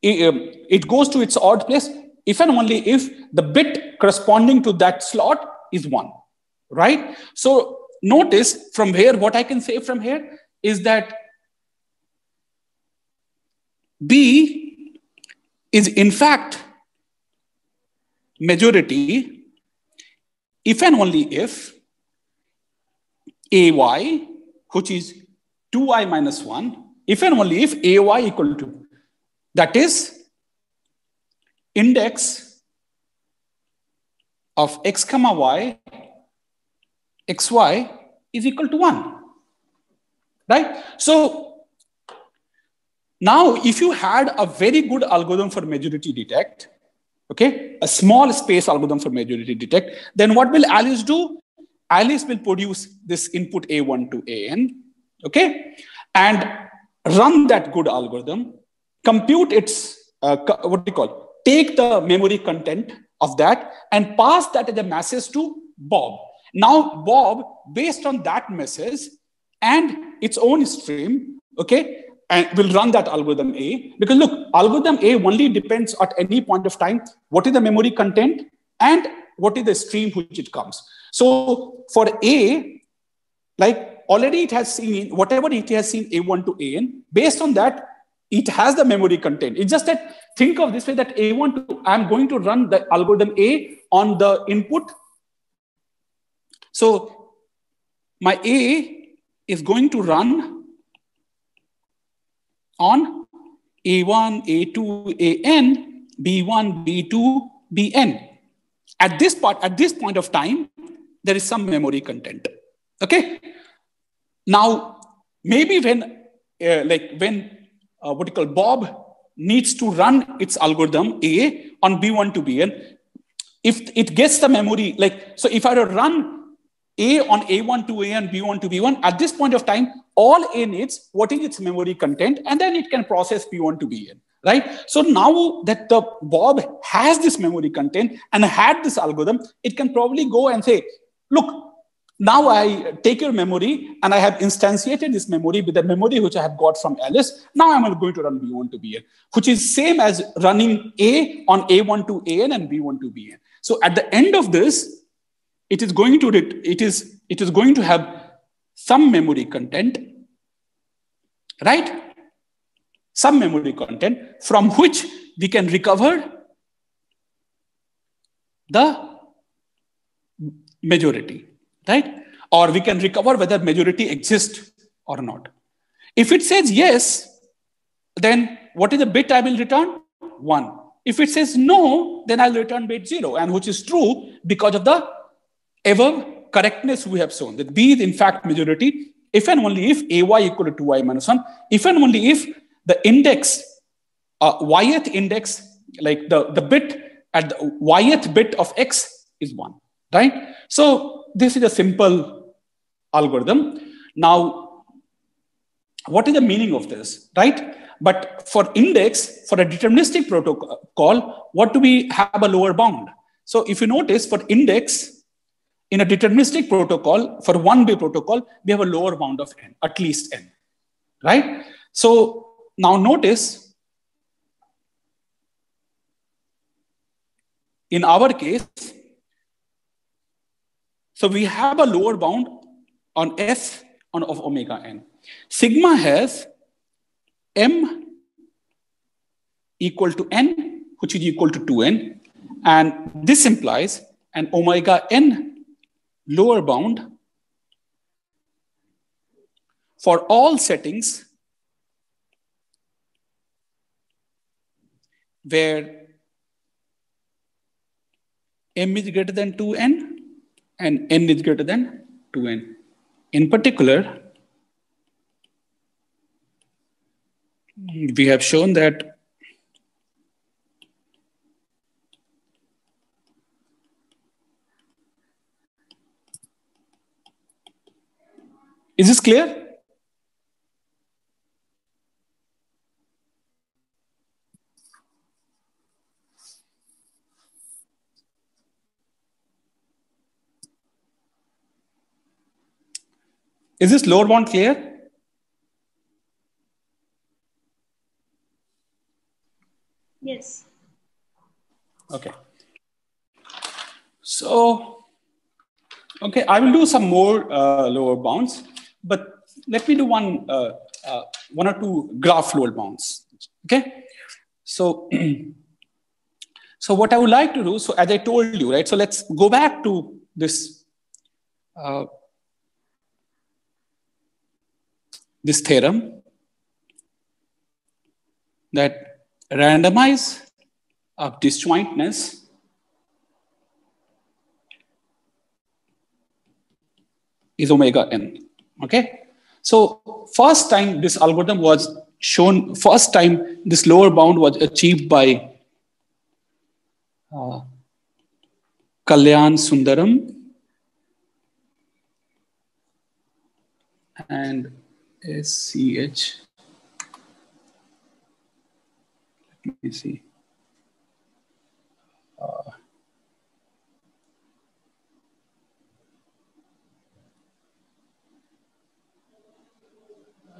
It goes to its odd place if and only if the bit corresponding to that slot is 1, right? So notice from here, what I can say from here is that B is in fact majority if and only if AY, which is 2i minus 1, if and only if AY equal to, that is index of x comma y, xy is equal to 1. Right? So now if you had a very good algorithm for majority detect, okay, a small space algorithm for majority detect, then what will Alice do? Alice will produce this input A1 to AN, okay? And run that good algorithm, compute its, take the memory content of that and pass that as a message to Bob. Now, Bob, based on that message and its own stream, okay, and will run that algorithm A. Because look, algorithm A only depends at any point of time what is the memory content and what is the stream which it comes. So for A, like already it has seen whatever it has seen A1 to AN. Based on that, it has the memory content. It's just that think of this way that A1 to, I'm going to run the algorithm A on the input. So my A is going to run on A1, A2, AN, B1, B2, BN. At this point of time, there is some memory content. Okay. Now, maybe when Bob needs to run its algorithm A on B1 to BN, if it gets the memory, so if I were to run A on A1 to AN, B1 to B1, at this point of time, all A needs, what is its memory content, and then it can process B1 to BN, right? So now that the Bob has this memory content and had this algorithm, it can probably go and say, look, now I take your memory and I have instantiated this memory with the memory which I have got from Alice. Now I'm going to run B1 to BN, which is same as running A on A1 to AN and B1 to BN. So at the end of this, it is going to have some memory content, right? Some memory content from which we can recover the majority, right? Or we can recover whether majority exists or not. If it says yes, then what is the bit I will return? 1. If it says no, then I'll return bit 0, and which is true because of the above correctness we have shown that B is in fact majority if and only if AY equal to 2y minus 1, if and only if the index, yth index, like the bit at the yth bit of X is 1, right? So this is a simple algorithm. Now, what is the meaning of this, right? But for index, for a deterministic protocol, what do we have a lower bound? So if you notice for index, in a deterministic protocol, for 1-way protocol, we have a lower bound of n, at least n, right? So now notice, in our case, so we have a lower bound on S of omega n. Sigma has m equal to n, which is equal to 2n. And this implies an omega n lower bound for all settings where m is greater than 2n and n is greater than 2n. In particular, we have shown that is this clear? Is this lower bound clear? Yes. Okay. So, okay, I will do some more lower bounds, but let me do one or two graph lower bounds. Okay. So, so what I would like to do, so as I told you, right? So let's go back to this this theorem that randomize of disjointness is omega n. Okay. So first time this algorithm was shown, first time this lower bound was achieved by Kalyan Sundaram and SCH Let me see.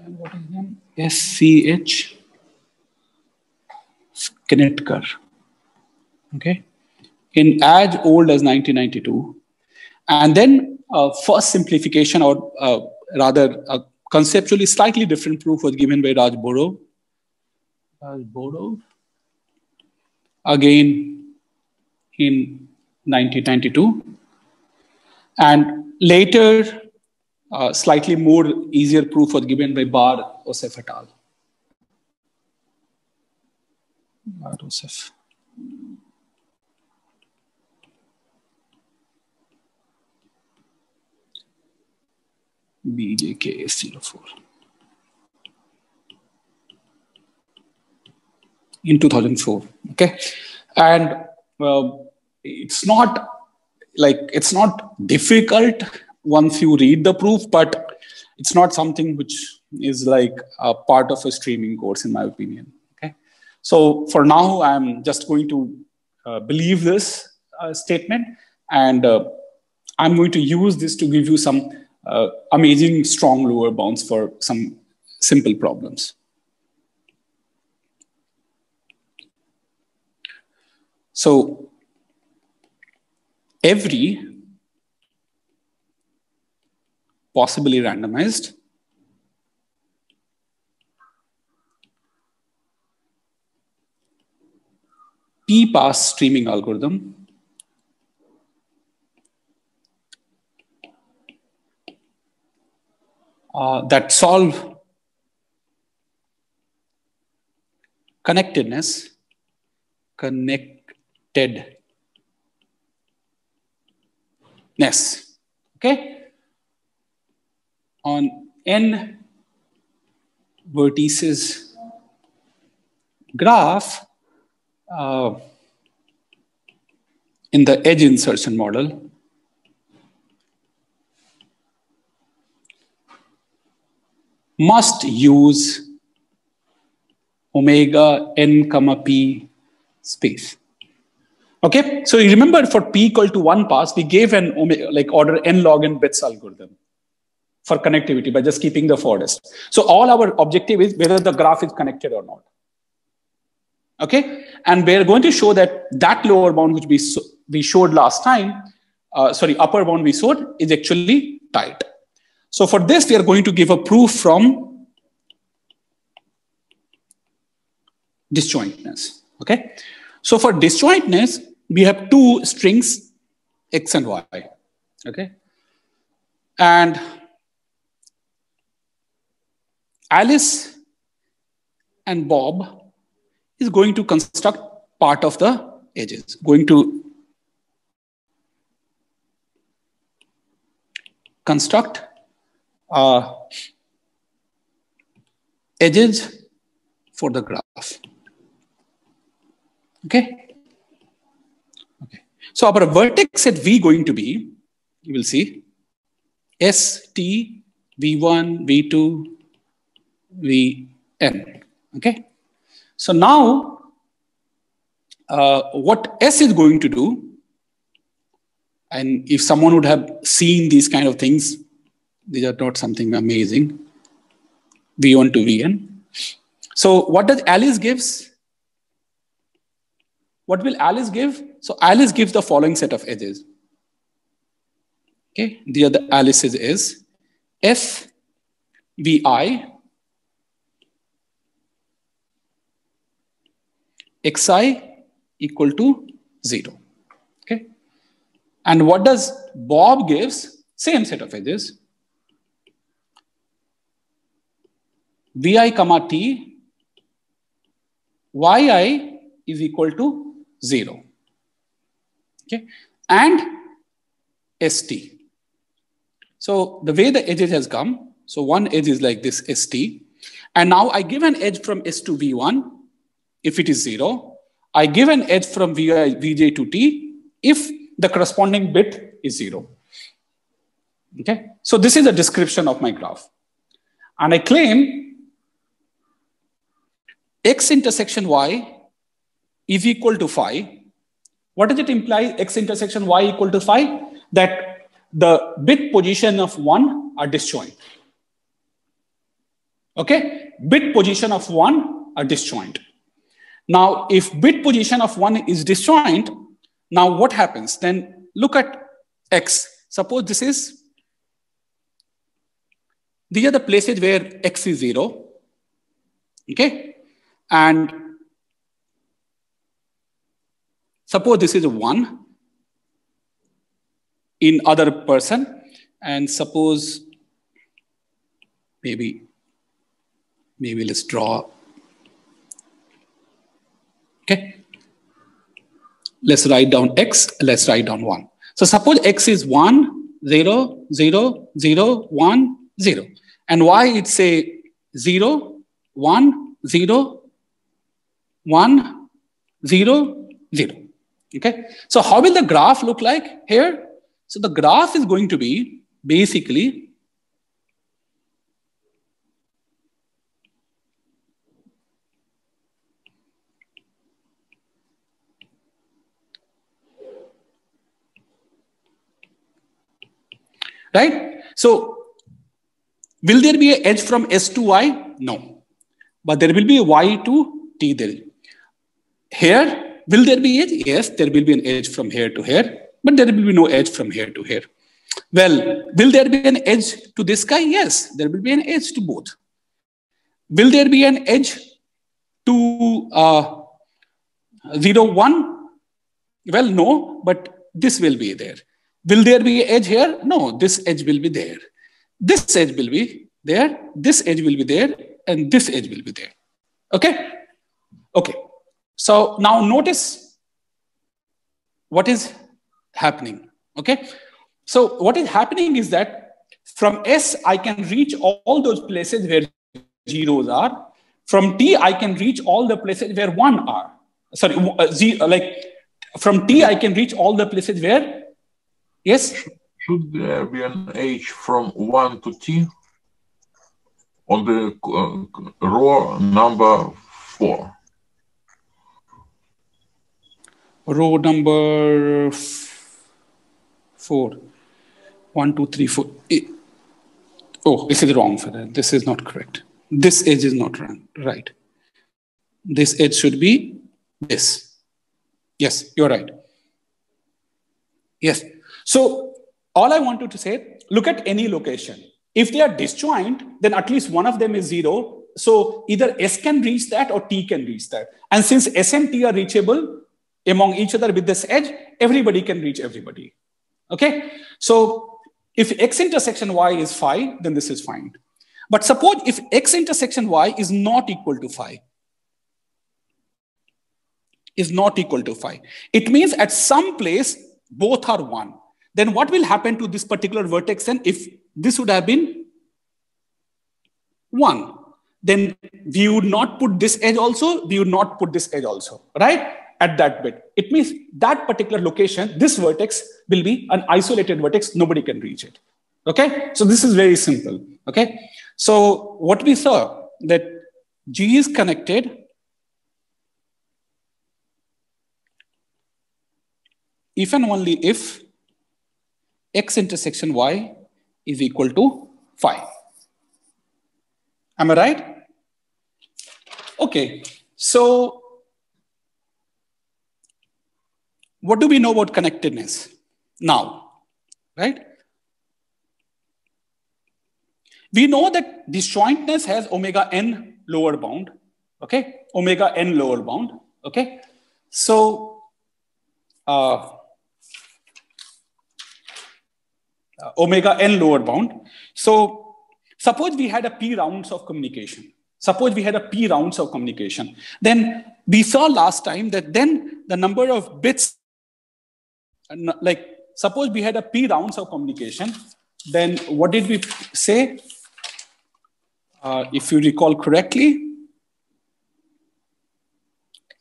And what is his name? SCH Knetkar. Okay, in as old as 1992, and then first simplification, or rather conceptually slightly different proof was given by Raj Borov. Again in 1992, and later slightly more easier proof was given by Bar Osef et al. Bar Osef. BJKS04 in 2004. Okay, and it's not difficult once you read the proof, but it's not something which is like a part of a streaming course, in my opinion. Okay, so for now, I'm just going to believe this statement, and I'm going to use this to give you some amazing strong lower bounds for some simple problems. So every possibly randomized p-pass streaming algorithm that solve connectedness, okay, on n vertices graph in the edge insertion model must use omega n comma p space. Okay, so you remember for p equal to 1 pass, we gave an omega, like order n log n bits algorithm for connectivity by just keeping the forwardest. So all our objective is whether the graph is connected or not. Okay, and we're going to show that that lower bound which we showed last time, upper bound we showed is actually tight. So for this, we are going to give a proof from disjointness. Okay, so for disjointness, we have two strings, x and y. Okay, and Alice and Bob is going to construct part of the edges, going to construct edges for the graph. Okay. Okay. So our vertex set V going to be, you will see, S, T, V1, V2, Vn. Okay. So now, what S is going to do, and if someone would have seen these kind of things, these are not something amazing. V1 to Vn. So what does Alice gives? What will Alice give? So Alice gives the following set of edges. Okay, the other Alice's is F Vi Xi equal to 0. Okay, and what does Bob gives? Same set of edges. Vi comma T, Yi is equal to 0. Okay, and St. So the way the edges has come, so one edge is like this St, and now I give an edge from S to V1 if it is 0. I give an edge from Vj to T if the corresponding bit is 0. Okay, so this is a description of my graph, and I claim X intersection Y is equal to phi, what does it imply? X intersection y equal to phi? That the bit position of 1 are disjoint. Okay, bit position of 1 are disjoint. Now, if bit position of 1 is disjoint, now what happens? Then look at X. Suppose these are the places where X is 0. Okay, and suppose this is a 1 in other person, and suppose maybe let's draw. Okay, let's write down X, let's write down 1. So suppose X is 1, 0, 0, 0, 1, 0. And Y it's say 0, 1, 0, 1, 0, 0. Okay, so how will the graph look like here? So the graph is going to be basically right. So will there be an edge from S to Y? No. But there will be a Y to T there. Here, will there be edge? Yes, there will be an edge from here to here, but there will be no edge from here to here. Well, will there be an edge to this guy? Yes, there will be an edge to both. Will there be an edge to 0, 1? Well, no, but this will be there. Will there be an edge here? No, this edge will be there. This edge will be there, this edge will be there, and this edge will be there. Okay? Okay. So now notice what is happening. Okay? So what is happening is that from S, I can reach all those places where zeros are. From T, I can reach all the places where 1 are. Sorry, from T, I can reach all the places where, yes? Should there be an H from 1 to T on the row number 4? Row number 4. 1, 2, 3, 4. Oh, this is wrong for that. This is not correct. This edge is not right. This edge should be this. Yes, you're right. Yes. So all I wanted to say, look at any location. If they are disjoint, then at least one of them is 0. So either S can reach that or T can reach that. And since S and T are reachable among each other with this edge, everybody can reach everybody. Okay? So if X intersection Y is phi, then this is fine. But suppose if X intersection Y is not equal to phi, it means at some place, both are 1. Then what will happen to this particular vertex then? If this would have been 1, then we would not put this edge also, we would not put this edge also, right? At that bit. It means that particular location, this vertex will be an isolated vertex, nobody can reach it. Okay? So this is very simple. Okay? So what we saw, that G is connected if and only if X intersection Y is equal to phi. Am I right? Okay. So what do we know about connectedness now, right? We know that disjointness has omega n lower bound, okay? Omega n lower bound, okay? So, omega n lower bound. So, suppose we had a p rounds of communication. Then we saw last time that then the number of bits, like suppose we had a p rounds of communication, then what did we say? If you recall correctly,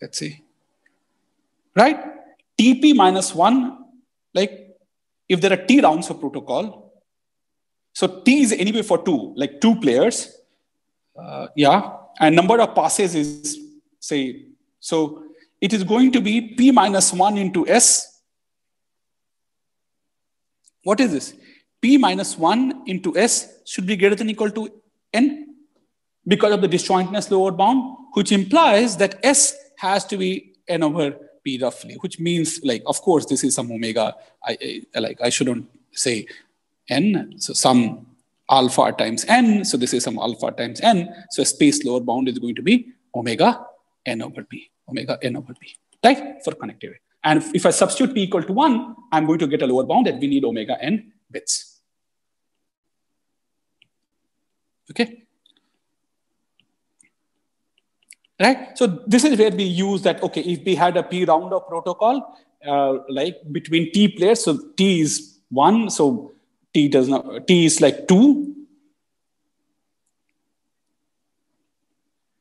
let's see, right? TP minus 1, like if there are T rounds of protocol, so T is anyway for 2, like 2 players, and number of passes is, say, so it is going to be P minus 1 into S. What is this? P minus 1 into S should be greater than or equal to N because of the disjointness lower bound, which implies that S has to be N over P roughly, which means, like, of course, this is some omega. I shouldn't say N, so some alpha times N. So this is some alpha times N. So a space lower bound is going to be omega N over P, omega N over P, right, for connectivity. And if I substitute P equal to 1, I'm going to get a lower bound that we need omega N bits. Okay. Right. So this is where we use that. Okay, if we had a P round of protocol, like between T players, so T is 1, so T does not. T is like 2.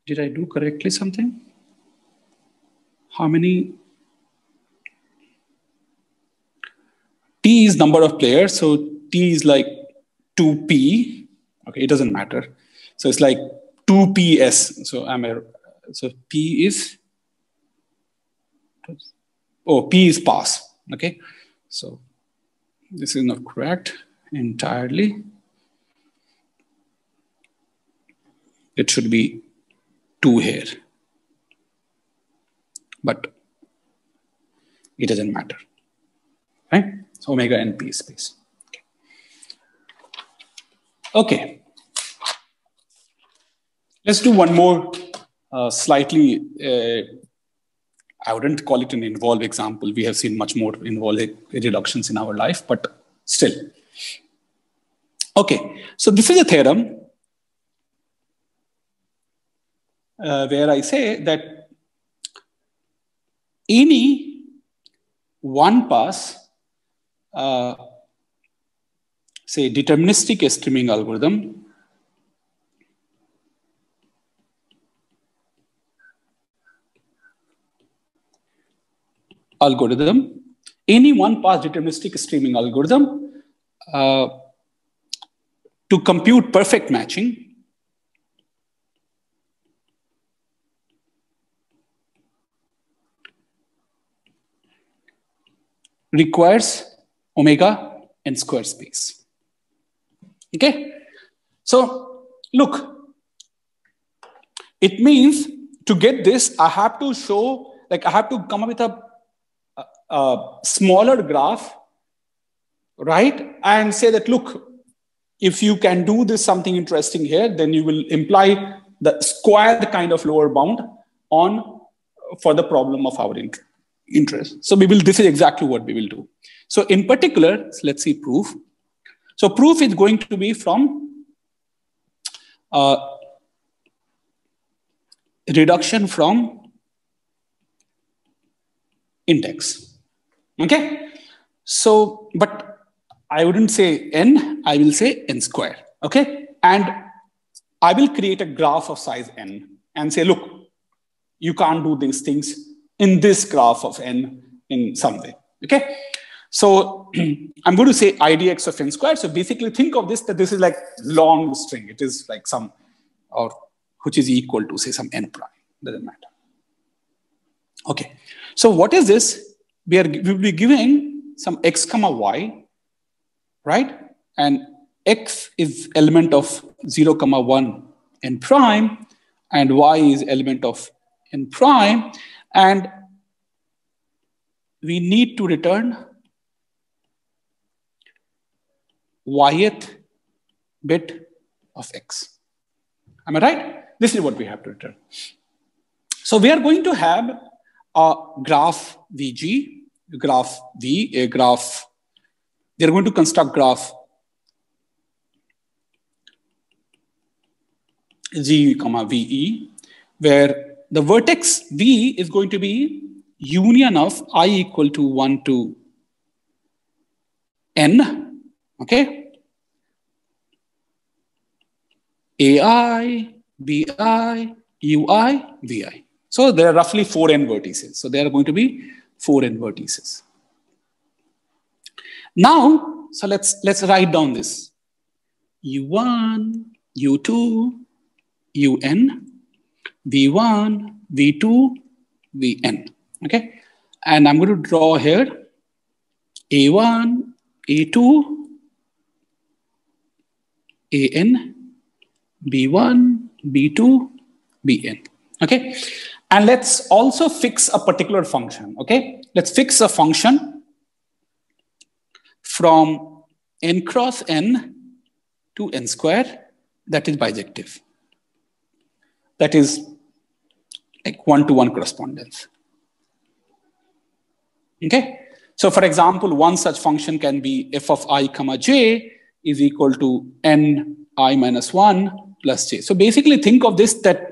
Did I do correctly something? How many? T is number of players, so T is like 2P. Okay, it doesn't matter. So it's like 2PS. So P is, P is pass. Okay, so this is not correct entirely. It should be 2 here, but it doesn't matter, right? So omega N P is space. Okay. Let's do one more slightly, I wouldn't call it an involved example. We have seen much more involved reductions in our life, but still. Okay, so this is a theorem where I say that any one pass, say deterministic streaming algorithm, any one pass deterministic streaming algorithm to compute perfect matching requires omega N square space. Okay, so look, it means to get this, I have to show, like, I have to come up with a smaller graph, right? And say that, look, if you can do this something interesting here, then you will imply the squared kind of lower bound on for the problem of our interest. So this is exactly what we will do. So in particular, let's see proof. So proof is going to be from reduction from index. Okay, so, but I wouldn't say N, I will say N square. Okay, and I will create a graph of size N and say, look, you can't do these things in this graph of N in some way. Okay, so I'm going to say IDX of N squared. So basically think of this, that this is like long string. It is like some, or which is equal to say some N prime, doesn't matter. Okay, so what is this? We will be giving some X comma Y, right? And X is element of 0 comma 1 N prime, and Y is element of N prime, and we need to return Yth bit of X. Am I right? This is what we have to return. So we are going to have a graph VG, graph V, a graph. They're going to construct graph G comma VE, where the vertex V is going to be union of I equal to 1 to N, okay? AI, BI, UI, VI. So there are roughly 4 N vertices. So there are going to be 4 N vertices. Now, so let's write down this. U1, U2, UN, V1, V2, Vn. Okay. And I'm going to draw here A1, A2, AN, B1, B2, Bn. Okay. And let's also fix a particular function. Okay. Let's fix a function from n cross n to n square that is bijective. That is like one-to-one correspondence. Okay. So for example, one such function can be f of I comma j is equal to n I minus 1 plus j. So basically think of this that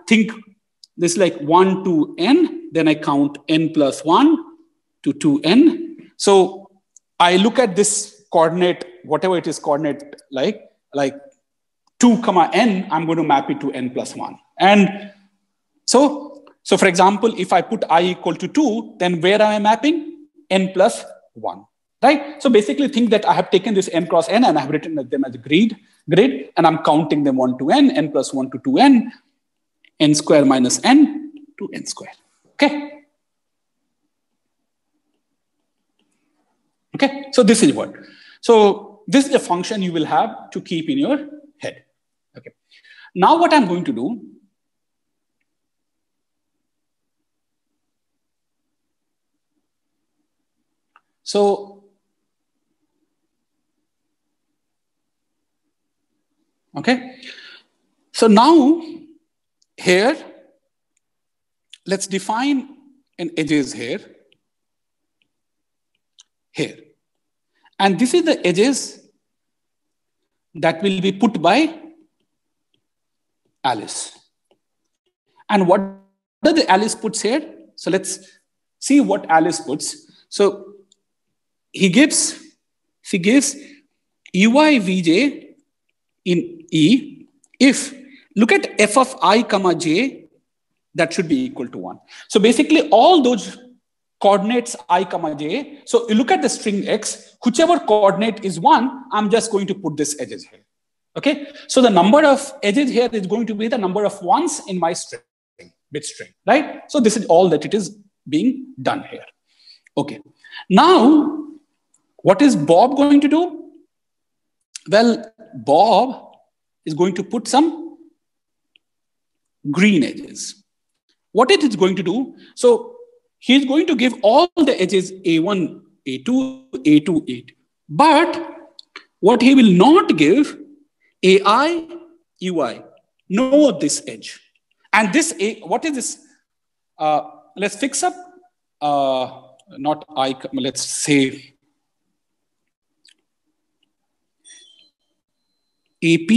think this like 1 to n, then I count n plus 1 to 2n. So I look at this coordinate, whatever it is coordinate like 2 comma n, I'm going to map it to n plus 1. And so for example, if I put I equal to 2, then where am I mapping? N plus 1, right? So basically think that I have taken this n cross n and I have written them as a grid, and I'm counting them 1 to n plus 1 to 2n, n square minus n to n square. Okay. Okay. So this is what. So this is a function you will have to keep in your head. Okay. Now what I'm going to do, so okay. So now here, let's define an edges here. And this is the edges that will be put by Alice. And what does the Alice puts here? So let's see what Alice puts. So she gives Ey Vj in E if, look at f of I comma j, that should be equal to 1. So basically all those coordinates I comma j, so you look at the string x, whichever coordinate is 1, I'm just going to put this edges here. Okay, so the number of edges here is going to be the number of ones in my string, bit string, right? So this is all that it is being done here. Okay, now what is Bob going to do? Well, Bob is going to put some green edges. What it is going to do? So he's going to give all the edges A1, A2, A2, A2. But what he will not give, AI, UI, no this edge. And this, what is this? Let's fix up, not I, let's say AP,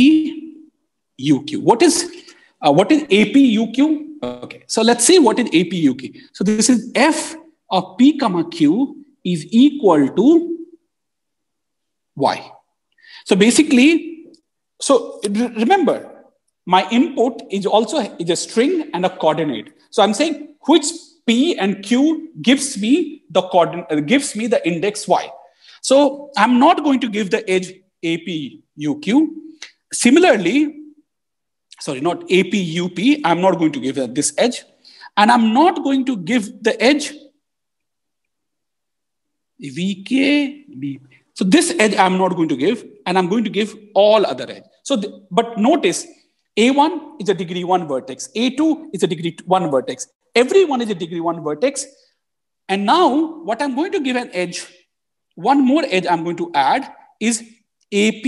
UQ. What is AP, UQ? Okay, so let's see what is AP, UQ. So this is F of P comma Q is equal to Y. So basically, so remember, my input is also a string and a coordinate. So I'm saying which P and Q gives me the coordinate, gives me the index Y. So I'm not going to give the edge AP, UQ. Similarly, sorry, not AP, UP, I'm not going to give this edge. And I'm not going to give the edge VK, BP. So this edge I'm not going to give, and I'm going to give all other edge. So, but notice, A1 is a degree 1 vertex. A2 is a degree 1 vertex. Every one is a degree 1 vertex. And now what I'm going to give an edge, one more edge I'm going to add is AP,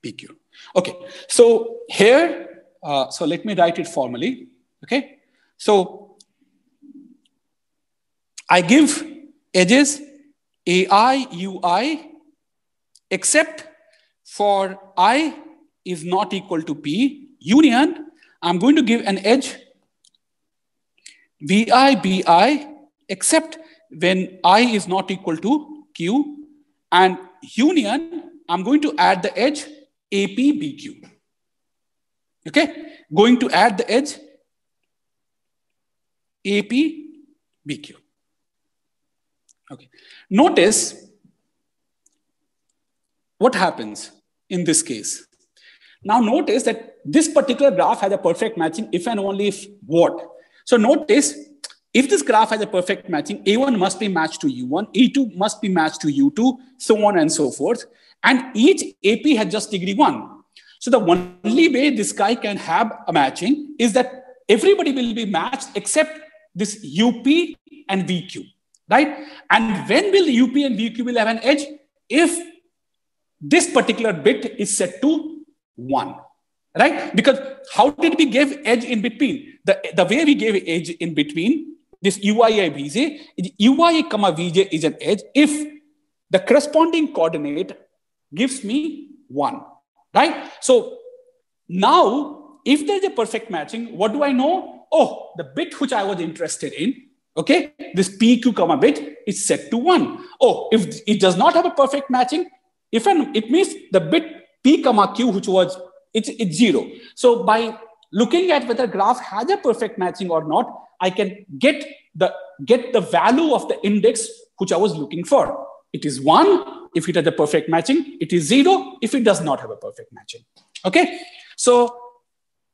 PQ. Okay, so here, so let me write it formally. Okay, so I give edges AI, UI, except for I is not equal to P, union, I'm going to give an edge VI, BI, except when I is not equal to Q, and union, I'm going to add the edge AP, BQ. Okay, going to add the edge AP, BQ. Okay, notice what happens in this case. Now notice that this particular graph has a perfect matching if and only if what? So notice, if this graph has a perfect matching, A1 must be matched to U1, E2 must be matched to U2, so on and so forth. And each AP has just degree 1. So the only way this guy can have a matching is that everybody will be matched except this UP and VQ, right? And when will UP and VQ will have an edge? If this particular bit is set to 1, right? Because how did we give edge in between? The way we gave edge in between, this UIA VJ, UIA comma VJ is an edge if the corresponding coordinate gives me 1, right? So now, if there's a perfect matching, what do I know? Oh, the bit which I was interested in, okay, this PQ comma bit is set to 1. Oh, if it does not have a perfect matching, it means the bit P comma Q, which was, it's 0. So by looking at whether graph has a perfect matching or not, I can get the value of the index which I was looking for. It is 1 if it has a perfect matching. It is 0 if it does not have a perfect matching. Okay, so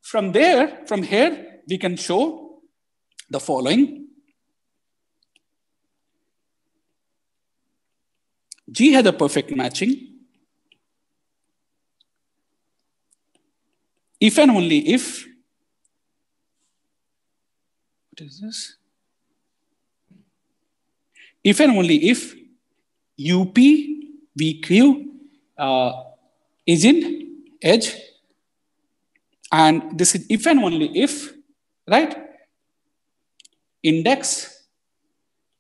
from here, we can show the following. G has a perfect matching if and only if, what is this? If and only if UP VQ is in edge, and this is if and only if, right, index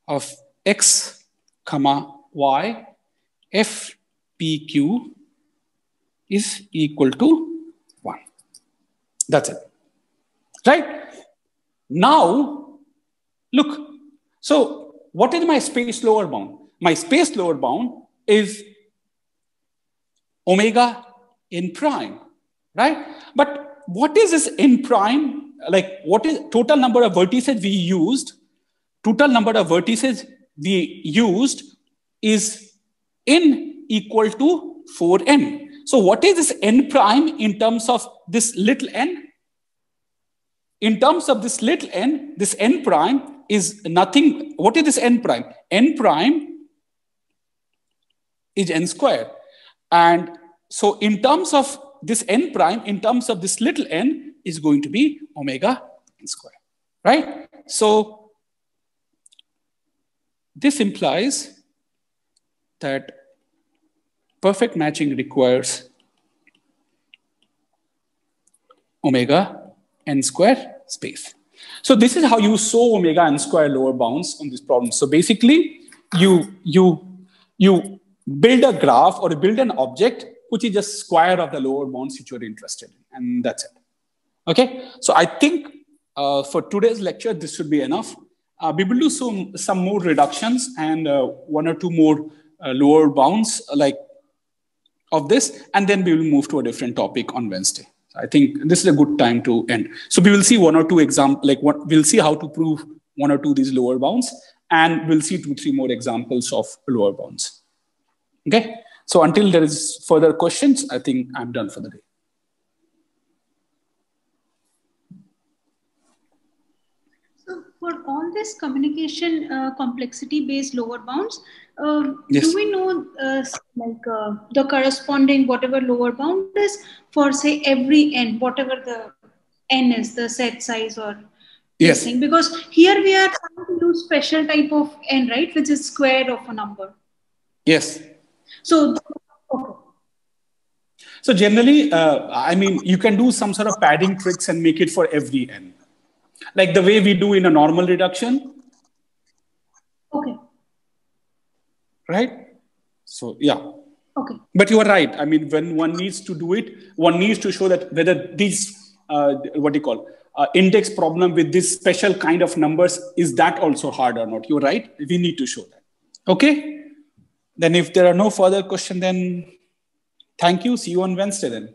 of X comma Y F PQ is equal to 1. That's it, right? Now, look, so what is my space lower bound? My space lower bound is omega n prime, right? But what is this n prime? Like, what is total number of vertices we used? Total number of vertices we used is n equal to 4n. So what is this n prime in terms of this little n? In terms of this little n, this n prime is nothing. What is this n prime? N prime is n squared. And so in terms of this n prime, in terms of this little n, is going to be omega n squared, right? So this implies that perfect matching requires omega n square space. So this is how you show omega n square lower bounds on this problem. So basically, you build a graph or build an object which is just square of the lower bounds which you're interested in, and that's it. Okay, so I think for today's lecture, this should be enough. We will do some more reductions and 1 or 2 more lower bounds like of this, and then we will move to a different topic on Wednesday. I think this is a good time to end. So we will see 1 or 2 examples, like we'll see how to prove 1 or 2 these lower bounds, and we'll see 2-3 more examples of lower bounds. Okay, so until there is further questions, I think I'm done for the day. So for all this communication complexity-based lower bounds, Yes. do we know the corresponding whatever lower bound is for, say, every n, whatever the n is, the set size or Yes. thing? Because here we are trying to use special type of n, right, which is square of a number. Yes. So, okay. So generally, I mean, you can do some sort of padding tricks and make it for every n, like the way we do in a normal reduction. Okay. Right? So, yeah. Okay. But you are right. I mean, when one needs to do it, one needs to show that whether these, index problem with this special kind of numbers, is that also hard or not? You're right. We need to show that. Okay. Then if there are no further questions, then thank you. See you on Wednesday then.